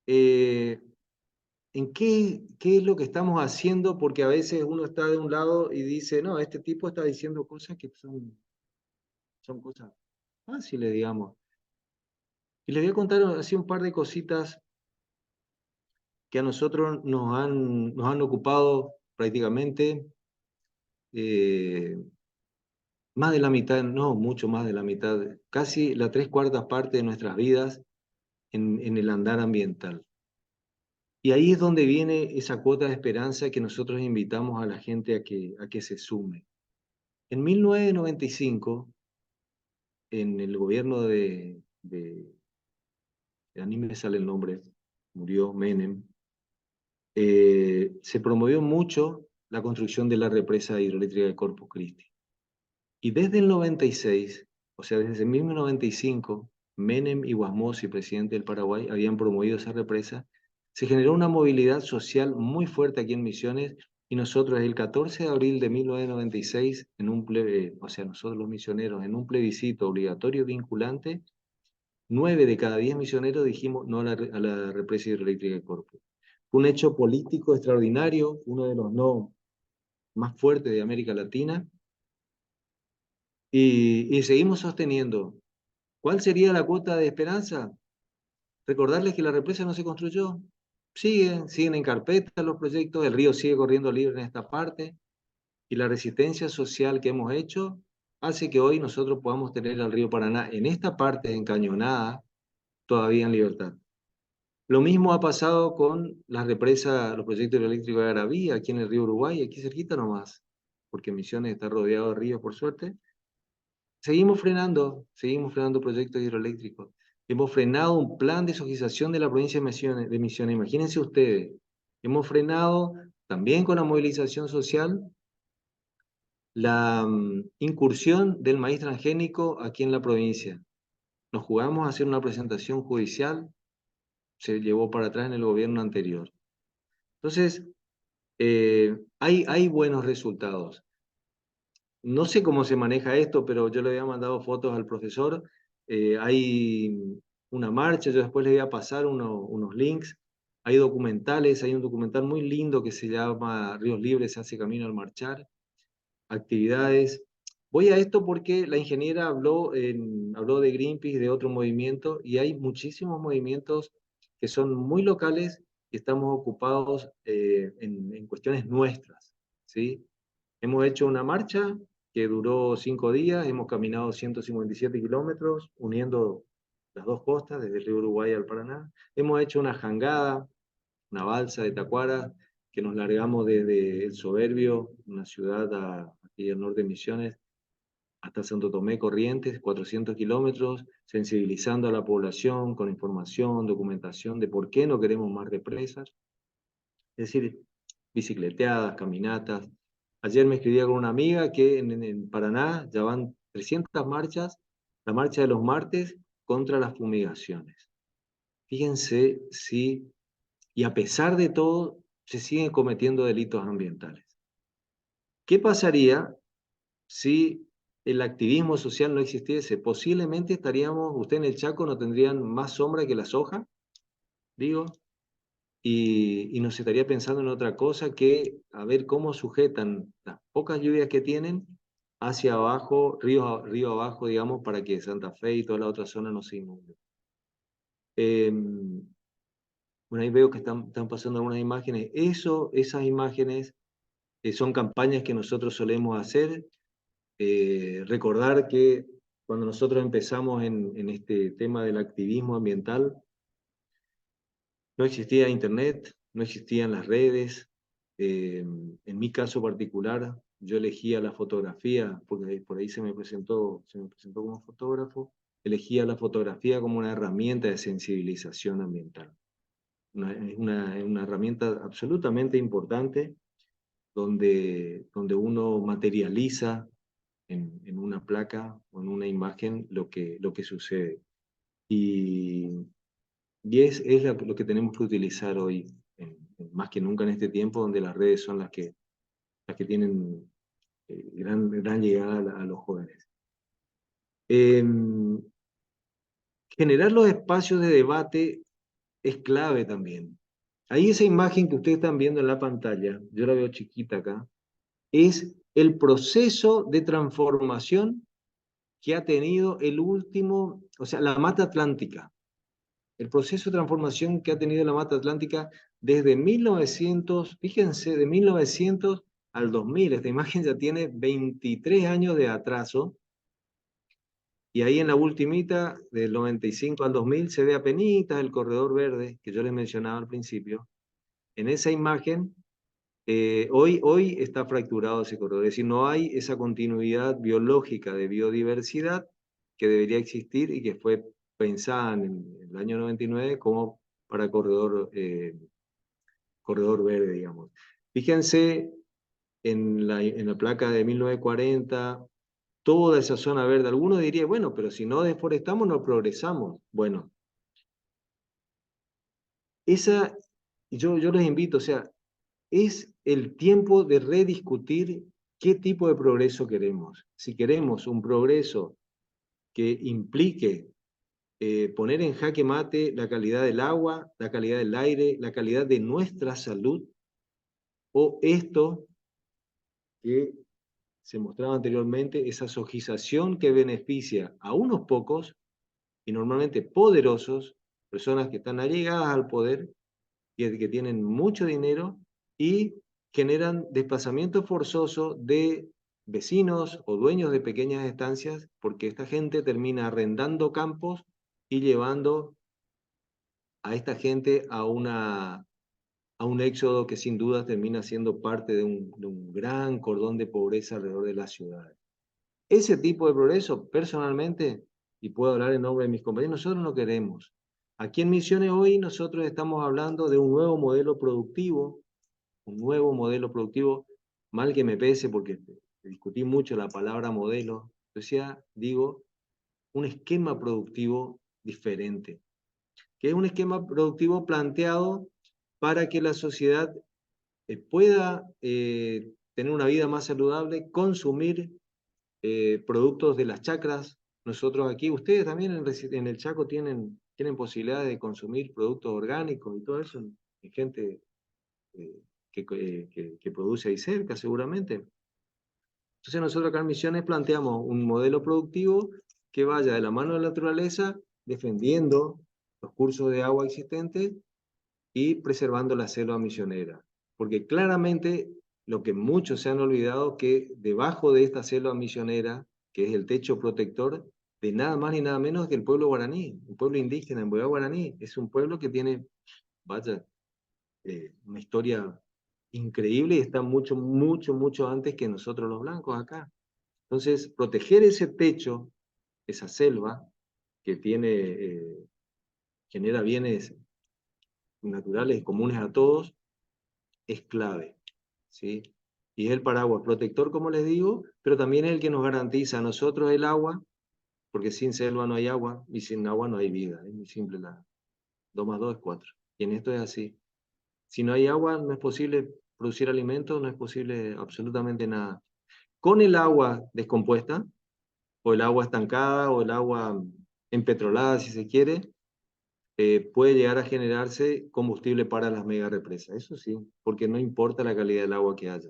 en qué es lo que estamos haciendo, porque a veces uno está de un lado y dice, no, este tipo está diciendo cosas que son cosas fáciles, digamos. Y les voy a contar así un par de cositas que a nosotros nos han ocupado prácticamente más de la mitad, no, mucho más de la mitad, casi la 3/4 parte de nuestras vidas en el andar ambiental. Y ahí es donde viene esa cuota de esperanza que nosotros invitamos a la gente a que se sume. En 1995, en el gobierno a mí me sale el nombre, murió Menem, se promovió mucho la construcción de la represa hidroeléctrica de Corpus Christi. Y desde el 96, o sea, desde el mismo 95, Menem y Guasmosi, presidente del Paraguay, habían promovido esa represa. Se generó una movilidad social muy fuerte aquí en Misiones y nosotros el 14 de abril de 1996, o sea, nosotros los misioneros, en un plebiscito obligatorio vinculante, 9 de cada 10 misioneros dijimos no a la represa hidroeléctrica de Corpus. Fue un hecho político extraordinario, uno de los no más fuertes de América Latina, y seguimos sosteniendo. ¿Cuál sería la cuota de esperanza? Recordarles que la represa no se construyó. Siguen en carpeta los proyectos, el río sigue corriendo libre en esta parte, y la resistencia social que hemos hecho hace que hoy nosotros podamos tener al río Paraná en esta parte encañonada todavía en libertad. Lo mismo ha pasado con las represas, los proyectos eléctricos de Araví, aquí en el río Uruguay, aquí cerquita nomás, porque Misiones está rodeado de ríos, por suerte. Seguimos frenando proyectos hidroeléctricos. Hemos frenado un plan de sojización de la provincia de Misiones. Imagínense ustedes, hemos frenado también con la movilización social la incursión del maíz transgénico aquí en la provincia. Nos jugamos a hacer una presentación judicial, se llevó para atrás en el gobierno anterior. Entonces, hay buenos resultados. No sé cómo se maneja esto, pero yo le había mandado fotos al profesor. Hay una marcha, yo después le voy a pasar unos links. Hay documentales, hay un documental muy lindo que se llama Ríos Libres, se hace camino al marchar. Actividades. Voy a esto porque la ingeniera habló de Greenpeace, de otro movimiento, y hay muchísimos movimientos que son muy locales y estamos ocupados en cuestiones nuestras, ¿sí? Hemos hecho una marcha que duró 5 días, hemos caminado 157 kilómetros, uniendo las dos costas, desde el río Uruguay al Paraná. Hemos hecho una jangada, una balsa de Tacuara, que nos largamos desde El Soberbio, una ciudad aquí al norte de Misiones, hasta Santo Tomé Corrientes, 400 kilómetros, sensibilizando a la población con información, documentación de por qué no queremos más represas. Es decir, bicicleteadas, caminatas. Ayer me escribía con una amiga que en Paraná ya van 300 marchas, la marcha de los martes contra las fumigaciones. Fíjense si, y a pesar de todo, se siguen cometiendo delitos ambientales. ¿Qué pasaría si el activismo social no existiese? Posiblemente estaríamos, usted en el Chaco no tendrían más sombra que la soja, digo, y nos estaría pensando en otra cosa que a ver cómo sujetan las pocas lluvias que tienen hacia abajo, río abajo, digamos, para que Santa Fe y toda la otra zona no se inunde. Bueno, ahí veo que están pasando algunas imágenes. Esas imágenes son campañas que nosotros solemos hacer. Recordar que cuando nosotros empezamos en este tema del activismo ambiental, no existía internet, no existían las redes. En mi caso particular, yo elegía la fotografía, porque por ahí se me presentó como fotógrafo, elegía la fotografía como una herramienta de sensibilización ambiental. Una herramienta absolutamente importante donde uno materializa en una placa o en una imagen lo que sucede. Y es lo que tenemos que utilizar hoy, más que nunca en este tiempo donde las redes son las que tienen gran llegada a los jóvenes. Generar los espacios de debate es clave también. Ahí esa imagen que ustedes están viendo en la pantalla, yo la veo chiquita acá, es el proceso de transformación que ha tenido la Mata Atlántica. El proceso de transformación que ha tenido la Mata Atlántica desde 1900, fíjense, de 1900 al 2000. Esta imagen ya tiene 23 años de atraso. Y ahí en la ultimita, del 95 al 2000, se ve apenitas el corredor verde que yo les mencionaba al principio. En esa imagen, hoy está fracturado ese corredor, es decir, no hay esa continuidad biológica de biodiversidad que debería existir y que fue pensada en el año 99 como para corredor verde, digamos. Fíjense en la placa de 1940, toda esa zona verde. Algunos dirían, bueno, pero si no deforestamos no progresamos. Bueno, yo les invito, o sea, es el tiempo de rediscutir qué tipo de progreso queremos. Si queremos un progreso que implique poner en jaque mate la calidad del agua, la calidad del aire, la calidad de nuestra salud, o esto que se mostraba anteriormente, esa sojización que beneficia a unos pocos y normalmente poderosos, personas que están allegadas al poder y que tienen mucho dinero y generan desplazamiento forzoso de vecinos o dueños de pequeñas estancias, porque esta gente termina arrendando campos y llevando a esta gente a un éxodo que sin duda termina siendo parte de un gran cordón de pobreza alrededor de las ciudades. Ese tipo de progreso, personalmente, y puedo hablar en nombre de mis compañeros, nosotros no queremos. Aquí en Misiones hoy nosotros estamos hablando de un nuevo modelo productivo, mal que me pese porque discutí mucho la palabra modelo, digo, un esquema productivo diferente, que es un esquema productivo planteado para que la sociedad pueda tener una vida más saludable, consumir productos de las chacras. Nosotros aquí, ustedes también en el Chaco tienen posibilidades de consumir productos orgánicos y todo eso, hay gente que produce ahí cerca seguramente. Entonces nosotros acá en Misiones planteamos un modelo productivo que vaya de la mano de la naturaleza, defendiendo los cursos de agua existentes y preservando la selva misionera. Porque claramente lo que muchos se han olvidado que debajo de esta selva misionera, que es el techo protector, de nada más ni nada menos que el pueblo guaraní, un pueblo indígena en Boyá Guaraní. Es un pueblo que tiene, vaya, una historia increíble y está mucho, mucho, mucho antes que nosotros los blancos acá. Entonces, proteger ese techo, esa selva, que genera bienes naturales comunes a todos, es clave, ¿sí? Y es el paraguas protector, como les digo, pero también es el que nos garantiza a nosotros el agua, porque sin selva no hay agua, y sin agua no hay vida. Es muy simple, 2 más 2 es 4. Y en esto es así. Si no hay agua, no es posible producir alimentos, no es posible absolutamente nada. Con el agua descompuesta, o el agua estancada, o el agua empetrolada, si se quiere, puede llegar a generarse combustible para las mega represas. Eso sí, porque no importa la calidad del agua que haya.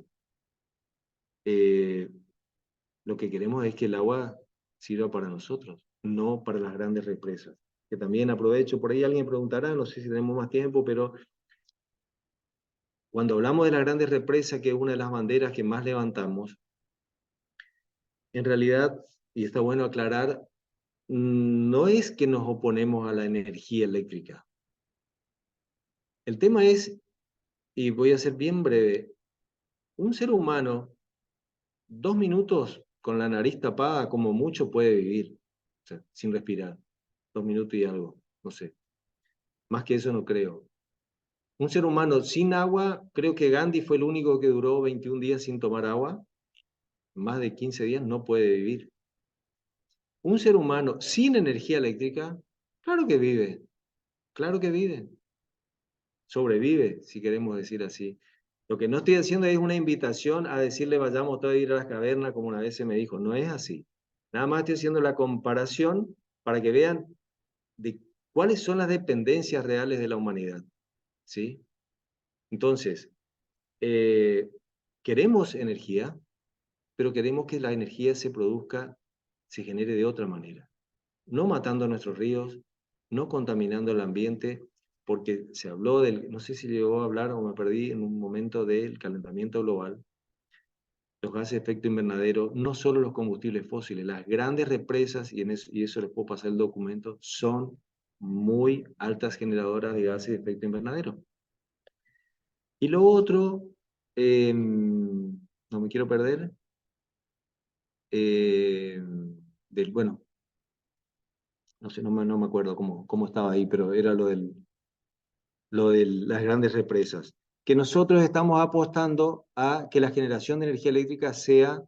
Lo que queremos es que el agua sirva para nosotros, no para las grandes represas. Que también aprovecho, por ahí alguien preguntará, no sé si tenemos más tiempo, pero cuando hablamos de las grandes represas, que es una de las banderas que más levantamos, en realidad, y está bueno aclarar, no es que nos oponemos a la energía eléctrica. El tema es, y voy a ser bien breve, un ser humano, 2 minutos con la nariz tapada, como mucho puede vivir, o sea, sin respirar. 2 minutos y algo, no sé. Más que eso no creo. Un ser humano sin agua, creo que Gandhi fue el único que duró 21 días sin tomar agua. Más de 15 días no puede vivir. Un ser humano sin energía eléctrica, claro que vive, sobrevive, si queremos decir así. Lo que no estoy haciendo es una invitación a decirle vayamos todos a ir a las cavernas, como una vez se me dijo, no es así. Nada más estoy haciendo la comparación para que vean de cuáles son las dependencias reales de la humanidad, ¿sí? Entonces, queremos energía, pero queremos que la energía se produzca, se genere de otra manera. No matando nuestros ríos, no contaminando el ambiente, porque se habló no sé si llegó a hablar o me perdí en un momento del calentamiento global. los gases de efecto invernadero, no solo los combustibles fósiles, las grandes represas, y eso les puedo pasar el documento, son muy altas generadoras de gases de efecto invernadero. Y lo otro, no me quiero perder, bueno, no sé, no me acuerdo cómo estaba ahí, pero era lo de las grandes represas. Que nosotros estamos apostando a que la generación de energía eléctrica sea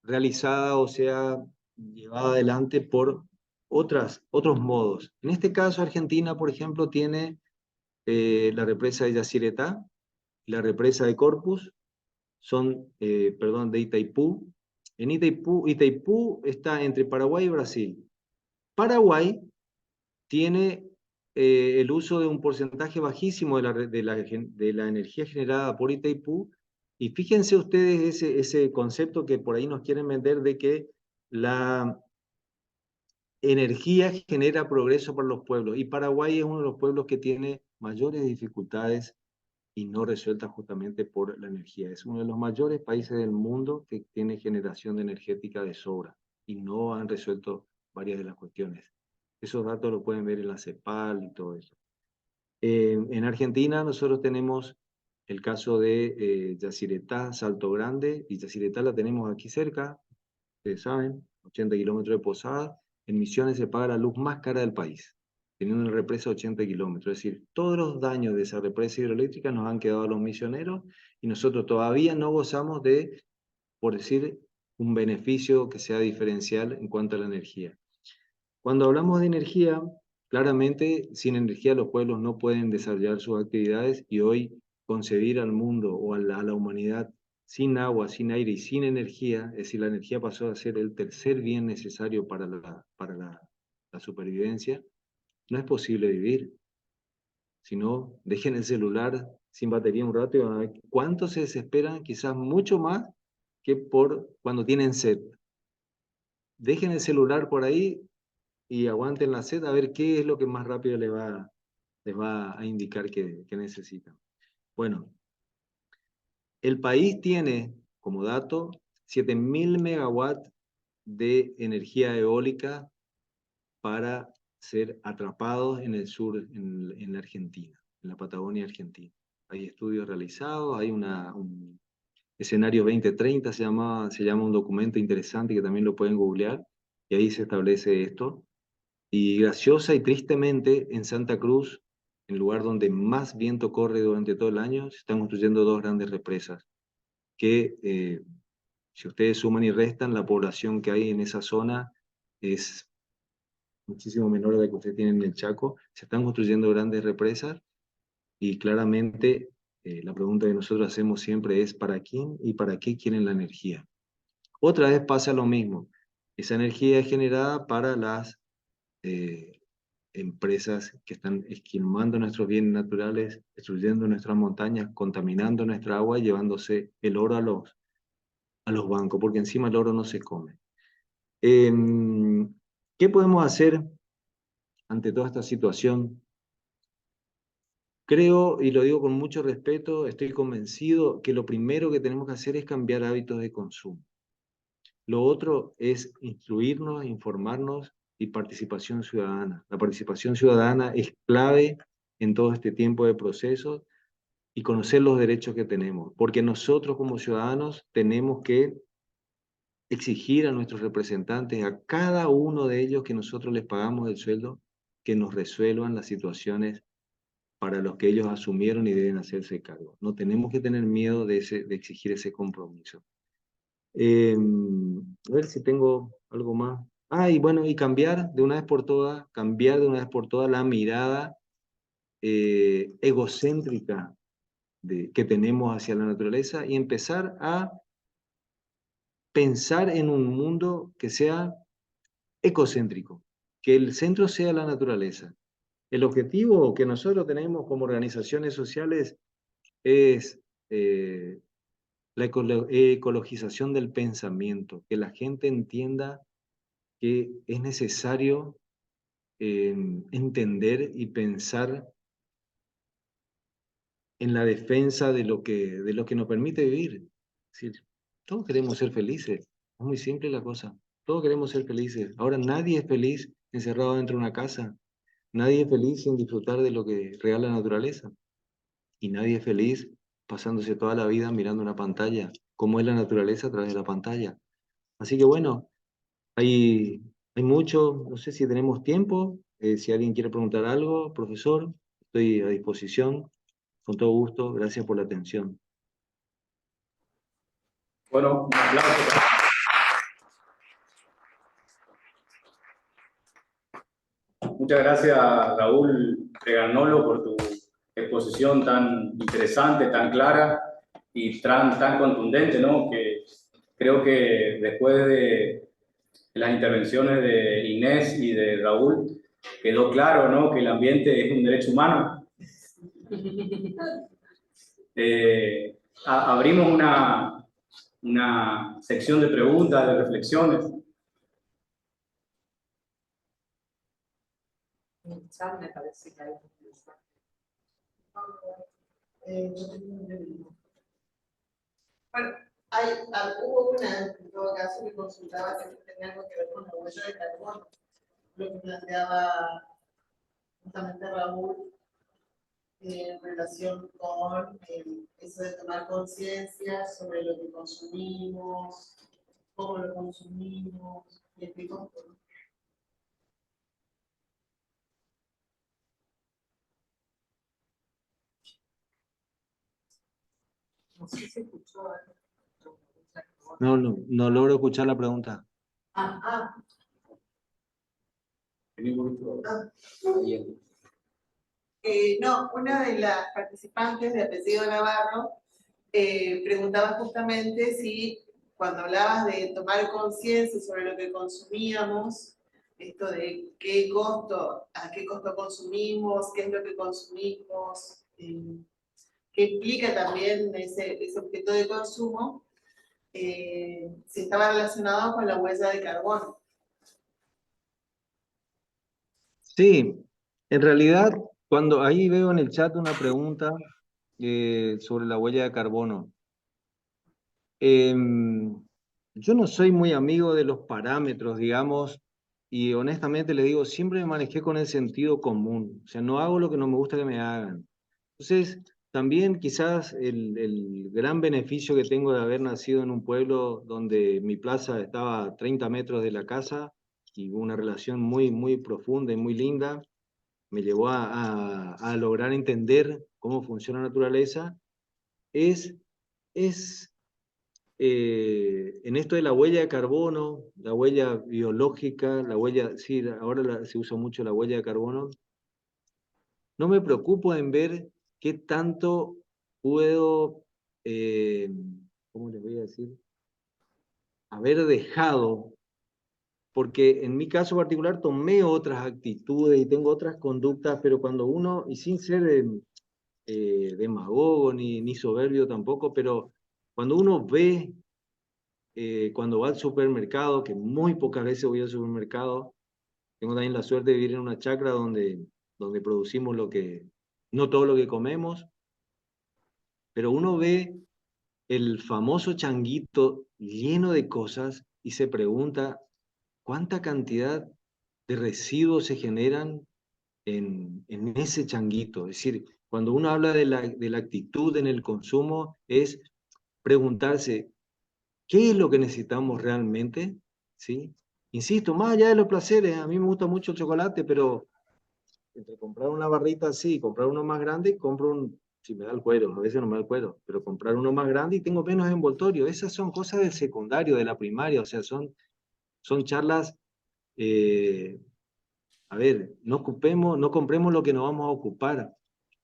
realizada o sea llevada adelante por otros modos. En este caso, Argentina, por ejemplo, tiene la represa de Yacyretá, la represa de Corpus, de Itaipú. En Itaipú está entre Paraguay y Brasil. Paraguay tiene el uso de un porcentaje bajísimo de la energía generada por Itaipú, y fíjense ustedes ese concepto que por ahí nos quieren vender de que la energía genera progreso para los pueblos, y Paraguay es uno de los pueblos que tiene mayores dificultades y no resueltas justamente por la energía. Es uno de los mayores países del mundo que tiene generación energética de sobra y no han resuelto varias de las cuestiones. Esos datos lo pueden ver en la CEPAL y todo eso. En Argentina nosotros tenemos el caso de Yacyretá, Salto Grande, y Yacyretá la tenemos aquí cerca, ustedes saben, 80 kilómetros de Posada. En Misiones se paga la luz más cara del país, teniendo una represa de 80 kilómetros. Es decir, todos los daños de esa represa hidroeléctrica nos han quedado a los misioneros, y nosotros todavía no gozamos de, por decir, un beneficio que sea diferencial en cuanto a la energía. Cuando hablamos de energía, claramente sin energía los pueblos no pueden desarrollar sus actividades, y hoy concebir al mundo o a la humanidad sin agua, sin aire y sin energía, es decir, la energía pasó a ser el tercer bien necesario para la supervivencia, no es posible vivir. Si no, dejen el celular sin batería un rato y van a ver cuánto se desesperan, quizás mucho más que por cuando tienen sed. Dejen el celular por ahí y aguanten la sed a ver qué es lo que más rápido les va a indicar que necesitan. Bueno, el país tiene, como dato, 7.000 megawatts de energía eólica para ser atrapados en el sur, en la Argentina, en la Patagonia Argentina. Hay estudios realizados, hay un escenario 2030, se llama un documento interesante que también lo pueden googlear, y ahí se establece esto. Y graciosa y tristemente, en Santa Cruz, el lugar donde más viento corre durante todo el año, se están construyendo dos grandes represas, que si ustedes suman y restan, la población que hay en esa zona es muchísimo menor de la que ustedes tienen en el Chaco. Se están construyendo grandes represas, y claramente la pregunta que nosotros hacemos siempre es ¿para quién y para qué quieren la energía? Otra vez pasa lo mismo. Esa energía es generada para las empresas que están esquilmando nuestros bienes naturales, destruyendo nuestras montañas, contaminando nuestra agua y llevándose el oro a los bancos, porque encima el oro no se come. ¿Qué podemos hacer ante toda esta situación? Creo, y lo digo con mucho respeto, estoy convencido que lo primero que tenemos que hacer es cambiar hábitos de consumo. Lo otro es instruirnos, informarnos y participación ciudadana. La participación ciudadana es clave en todo este tiempo de procesos, y conocer los derechos que tenemos, porque nosotros como ciudadanos tenemos que exigir a nuestros representantes, a cada uno de ellos que nosotros les pagamos el sueldo, que nos resuelvan las situaciones para los que ellos asumieron y deben hacerse cargo. No tenemos que tener miedo de exigir ese compromiso. A ver si tengo algo más. Y bueno, y cambiar de una vez por todas, la mirada egocéntrica que tenemos hacia la naturaleza, y empezar a pensar en un mundo que sea ecocéntrico, que el centro sea la naturaleza. El objetivo que nosotros tenemos como organizaciones sociales es la ecologización del pensamiento, que la gente entienda que es necesario entender y pensar en la defensa de lo que nos permite vivir. Es decir, todos queremos ser felices. Es muy simple la cosa. Todos queremos ser felices. Ahora nadie es feliz encerrado dentro de una casa. Nadie es feliz sin disfrutar de lo que regala la naturaleza. Y nadie es feliz pasándose toda la vida mirando una pantalla, como es la naturaleza a través de la pantalla. Así que bueno, hay mucho, no sé si tenemos tiempo, si alguien quiere preguntar algo, profesor, estoy a disposición, con todo gusto, gracias por la atención. Bueno, un aplauso. Muchas gracias, Raúl Reganolo, por tu exposición tan interesante, tan clara y tan contundente, ¿no? Que creo que después de las intervenciones de Inés y de Raúl, quedó claro, ¿no? Que el ambiente es un derecho humano. Abrimos una sección de preguntas, de reflexiones. Me parece que hay bueno, hubo una, en todo caso, que consultaba que tenía algo que ver con la huella de carbono, lo que planteaba justamente Raúl en relación con eso de tomar conciencia sobre lo que consumimos, cómo lo consumimos, y explicó. No sé si se escuchó. No logro escuchar la pregunta. No, una de las participantes de apellido Navarro preguntaba justamente si cuando hablabas de tomar conciencia sobre lo que consumíamos, esto de qué costo, a qué costo consumimos, qué es lo que consumimos, qué implica también ese objeto de consumo, si estaba relacionado con la huella de carbono. Sí, en realidad, cuando ahí veo en el chat una pregunta sobre la huella de carbono. Yo no soy muy amigo de los parámetros, digamos, y honestamente le digo, siempre me manejé con el sentido común, o sea, no hago lo que no me gusta que me hagan. Entonces, también quizás el gran beneficio que tengo de haber nacido en un pueblo donde mi plaza estaba a 30 metros de la casa y una relación muy, muy profunda y muy linda, me llevó a lograr entender cómo funciona la naturaleza, es en esto de la huella de carbono, la huella biológica, la huella, sí, ahora se usa mucho la huella de carbono, no me preocupo en ver qué tanto puedo, ¿cómo les voy a decir? Haber dejado, porque en mi caso particular tomé otras actitudes y tengo otras conductas, pero cuando uno, y sin ser demagogo ni soberbio tampoco, pero cuando uno ve cuando va al supermercado, que muy pocas veces voy al supermercado, tengo también la suerte de vivir en una chacra donde producimos no todo lo que comemos, pero uno ve el famoso changuito lleno de cosas y se pregunta cuánta cantidad de residuos se generan en ese changuito. Es decir, cuando uno habla de la actitud en el consumo, es preguntarse, ¿qué es lo que necesitamos realmente? ¿Sí? Insisto, más allá de los placeres, a mí me gusta mucho el chocolate, pero entre comprar una barrita así y comprar uno más grande, si me da el cuero, a veces no me da el cuero, pero comprar uno más grande y tengo menos envoltorio. Esas son cosas del secundario, de la primaria, o sea, son charlas, a ver, no compremos lo que nos vamos a ocupar.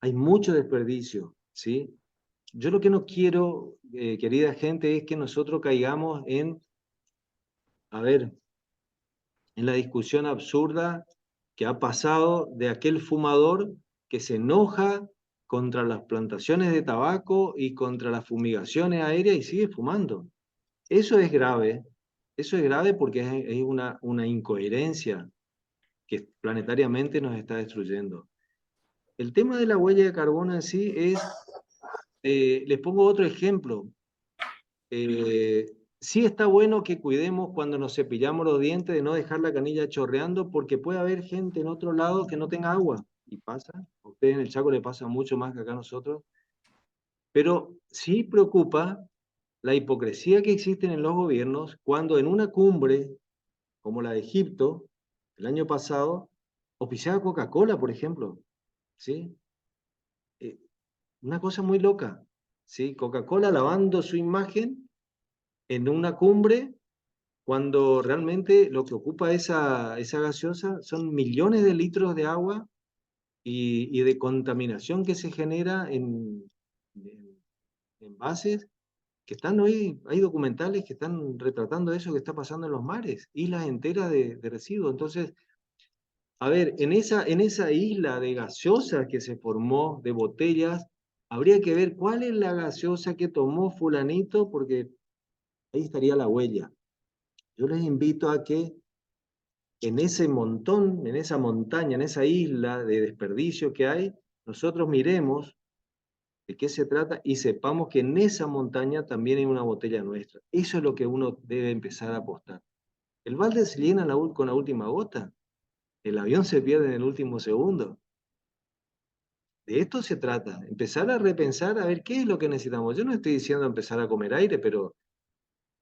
Hay mucho desperdicio, ¿sí? Yo lo que no quiero, querida gente, es que nosotros caigamos a ver, en la discusión absurda que ha pasado de aquel fumador que se enoja contra las plantaciones de tabaco y contra las fumigaciones aéreas y sigue fumando. Eso es grave porque es una incoherencia que planetariamente nos está destruyendo. El tema de la huella de carbono en sí les pongo otro ejemplo. Sí está bueno que cuidemos cuando nos cepillamos los dientes de no dejar la canilla chorreando, porque puede haber gente en otro lado que no tenga agua. Y pasa, a ustedes en el Chaco le pasa mucho más que acá a nosotros. Pero sí preocupa la hipocresía que existe en los gobiernos cuando en una cumbre como la de Egipto, el año pasado, auspiciaba Coca-Cola, por ejemplo, ¿sí? Eh, una cosa muy loca, ¿sí? Coca-Cola lavando su imagen en una cumbre cuando realmente lo que ocupa esa gaseosa son millones de litros de agua y de contaminación que se genera en envases que están hoy, hay documentales que están retratando eso que está pasando en los mares, islas enteras de residuos. Entonces, a ver, en esa isla de gaseosa que se formó, de botellas, habría que ver cuál es la gaseosa que tomó fulanito, porque ahí estaría la huella. Yo les invito a que en ese montón, en esa montaña, en esa isla de desperdicio que hay, nosotros miremos de qué se trata y sepamos que en esa montaña también hay una botella nuestra. Eso es lo que uno debe empezar a apostar. El balde se llena con la última gota. El avión se pierde en el último segundo. De esto se trata, empezar a repensar a ver qué es lo que necesitamos. Yo no estoy diciendo empezar a comer aire, pero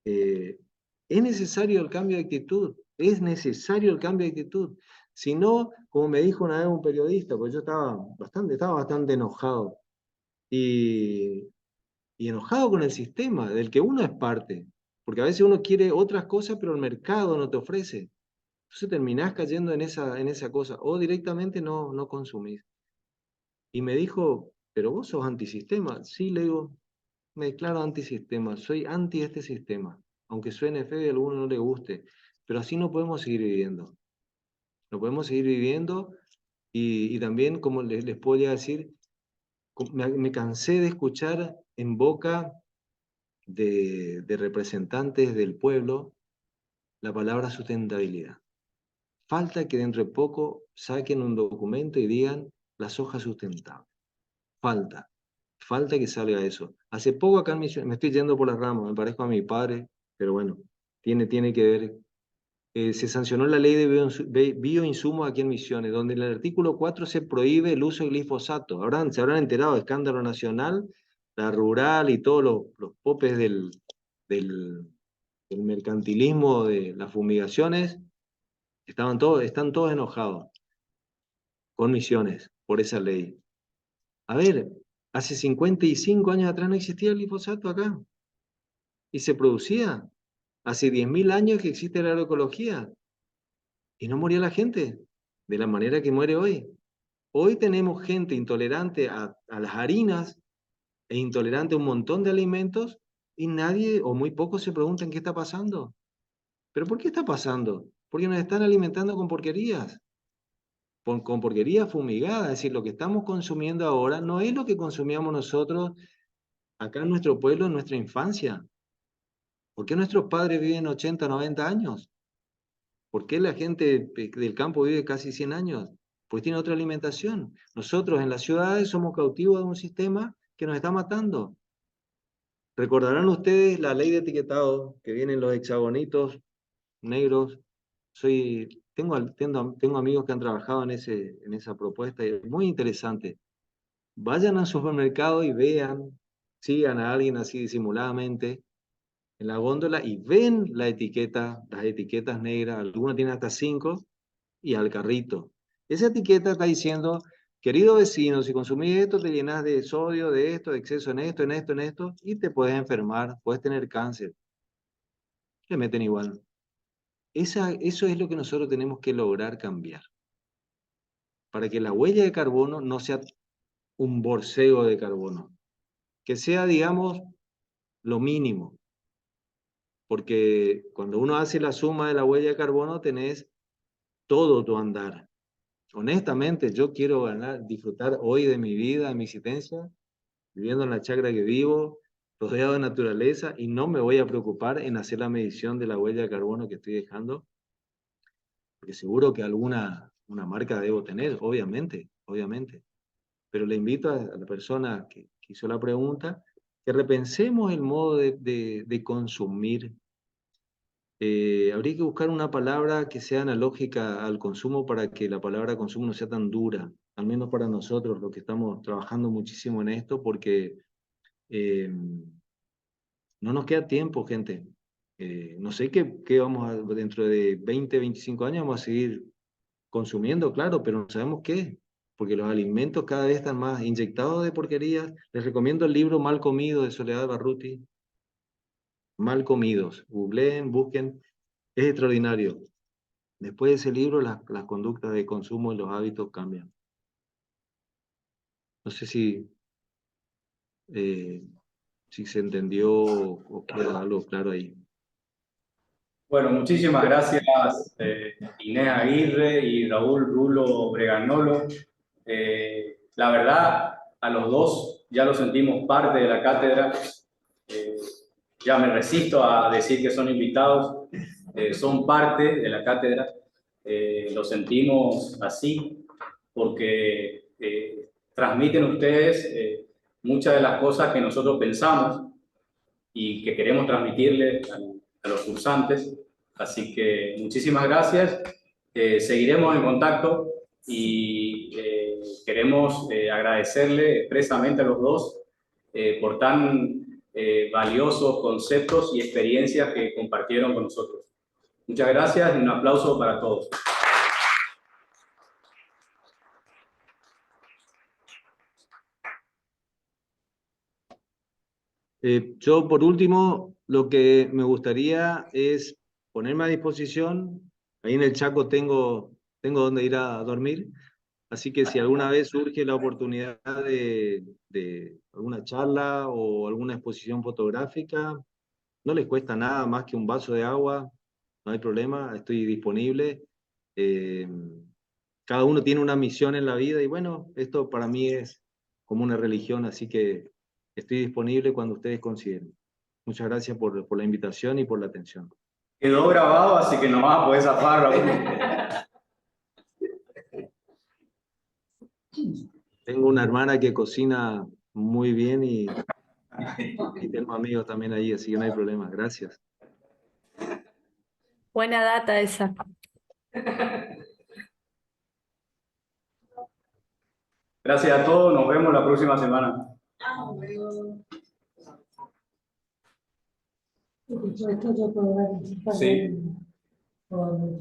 es necesario el cambio de actitud, es necesario el cambio de actitud. Si no, como me dijo una vez un periodista, pues yo estaba bastante enojado y, y enojado con el sistema del que uno es parte, porque a veces uno quiere otras cosas, pero el mercado no te ofrece. Entonces terminás cayendo en esa cosa o directamente no consumís. Y me dijo, pero vos sos antisistema. Sí, le digo, me declaro antisistema, soy anti este sistema, aunque suene feo y a alguno no le guste, pero así no podemos seguir viviendo. No podemos seguir viviendo y también, como les podría decir, me cansé de escuchar en boca de representantes del pueblo la palabra sustentabilidad. Falta que dentro de poco saquen un documento y digan las hojas sustentables. Falta que salga eso. Hace poco acá en Misiones, me estoy yendo por las ramas, me parezco a mi padre, pero bueno, tiene que ver. Se sancionó la ley de bioinsumos aquí en Misiones, donde en el artículo 4 se prohíbe el uso de glifosato. Se habrán enterado, escándalo nacional, la rural y todos los popes del, del mercantilismo de las fumigaciones, están todos enojados con Misiones por esa ley. A ver, hace 55 años atrás no existía el glifosato acá. Y se producía. Hace 10.000 años que existe la agroecología. Y no moría la gente de la manera que muere hoy. Hoy tenemos gente intolerante a las harinas e intolerante a un montón de alimentos y nadie o muy pocos se preguntan qué está pasando. ¿Pero por qué está pasando? Porque nos están alimentando con porquerías. Con porquería fumigada. Es decir, lo que estamos consumiendo ahora no es lo que consumíamos nosotros acá en nuestro pueblo, en nuestra infancia. ¿Por qué nuestros padres viven 80, 90 años? ¿Por qué la gente del campo vive casi 100 años? Pues tiene otra alimentación. Nosotros en las ciudades somos cautivos de un sistema que nos está matando. Recordarán ustedes la ley de etiquetado, que vienen los hexagonitos negros. Tengo amigos que han trabajado en esa propuesta y es muy interesante. Vayan al supermercado y vean, sigan a alguien así disimuladamente en la góndola y ven las etiquetas negras, algunas tienen hasta 5, y al carrito. Esa etiqueta está diciendo, querido vecino, si consumís esto, te llenas de sodio, de esto, de exceso en esto, en esto, en esto, y te puedes enfermar, puedes tener cáncer. Le meten igual. Eso es lo que nosotros tenemos que lograr cambiar. Para que la huella de carbono no sea un borseo de carbono. Que sea, digamos, lo mínimo. Porque cuando uno hace la suma de la huella de carbono, tenés todo tu andar. Honestamente, yo quiero disfrutar hoy de mi vida, de mi existencia, viviendo en la chacra que vivo, rodeado de naturaleza, y no me voy a preocupar en hacer la medición de la huella de carbono que estoy dejando, porque seguro que una marca debo tener, obviamente. Pero le invito a la persona que hizo la pregunta que repensemos el modo de consumir. Habría que buscar una palabra que sea analógica al consumo para que la palabra consumo no sea tan dura, al menos para nosotros, los que estamos trabajando muchísimo en esto, porque no nos queda tiempo, gente. No sé qué vamos a, dentro de 20, 25 años vamos a seguir consumiendo, claro, pero no sabemos qué, porque los alimentos cada vez están más inyectados de porquerías. Les recomiendo el libro Mal Comido de Soledad Barruti. Mal Comidos. Googleen, busquen. Es extraordinario. Después de ese libro, las conductas de consumo y los hábitos cambian. No sé si se entendió o queda algo claro ahí. Bueno, muchísimas gracias Inés Aguirre y Raúl Rulo Breganolo. La verdad, a los dos ya lo sentimos parte de la cátedra. Ya me resisto a decir que son invitados, son parte de la cátedra. Lo sentimos así porque transmiten ustedes muchas de las cosas que nosotros pensamos y que queremos transmitirles a los cursantes. Así que muchísimas gracias. Seguiremos en contacto y queremos agradecerle expresamente a los dos por tan valiosos conceptos y experiencias que compartieron con nosotros. Muchas gracias y un aplauso para todos. Yo, por último, lo que me gustaría es ponerme a disposición. Ahí en el Chaco tengo donde ir a dormir. Así que si alguna vez surge la oportunidad de alguna charla o alguna exposición fotográfica, no les cuesta nada más que un vaso de agua, no hay problema, estoy disponible. Cada uno tiene una misión en la vida y bueno, esto para mí es como una religión, así que estoy disponible cuando ustedes consideren. Muchas gracias por la invitación y por la atención. Quedó grabado, así que no vas a poder zafar, Raúl. Tengo una hermana que cocina muy bien y tengo amigos también ahí, así que no hay problema. Gracias. Buena data esa. Gracias a todos, nos vemos la próxima semana. Y dicho esto, yo puedo dar un Sí. por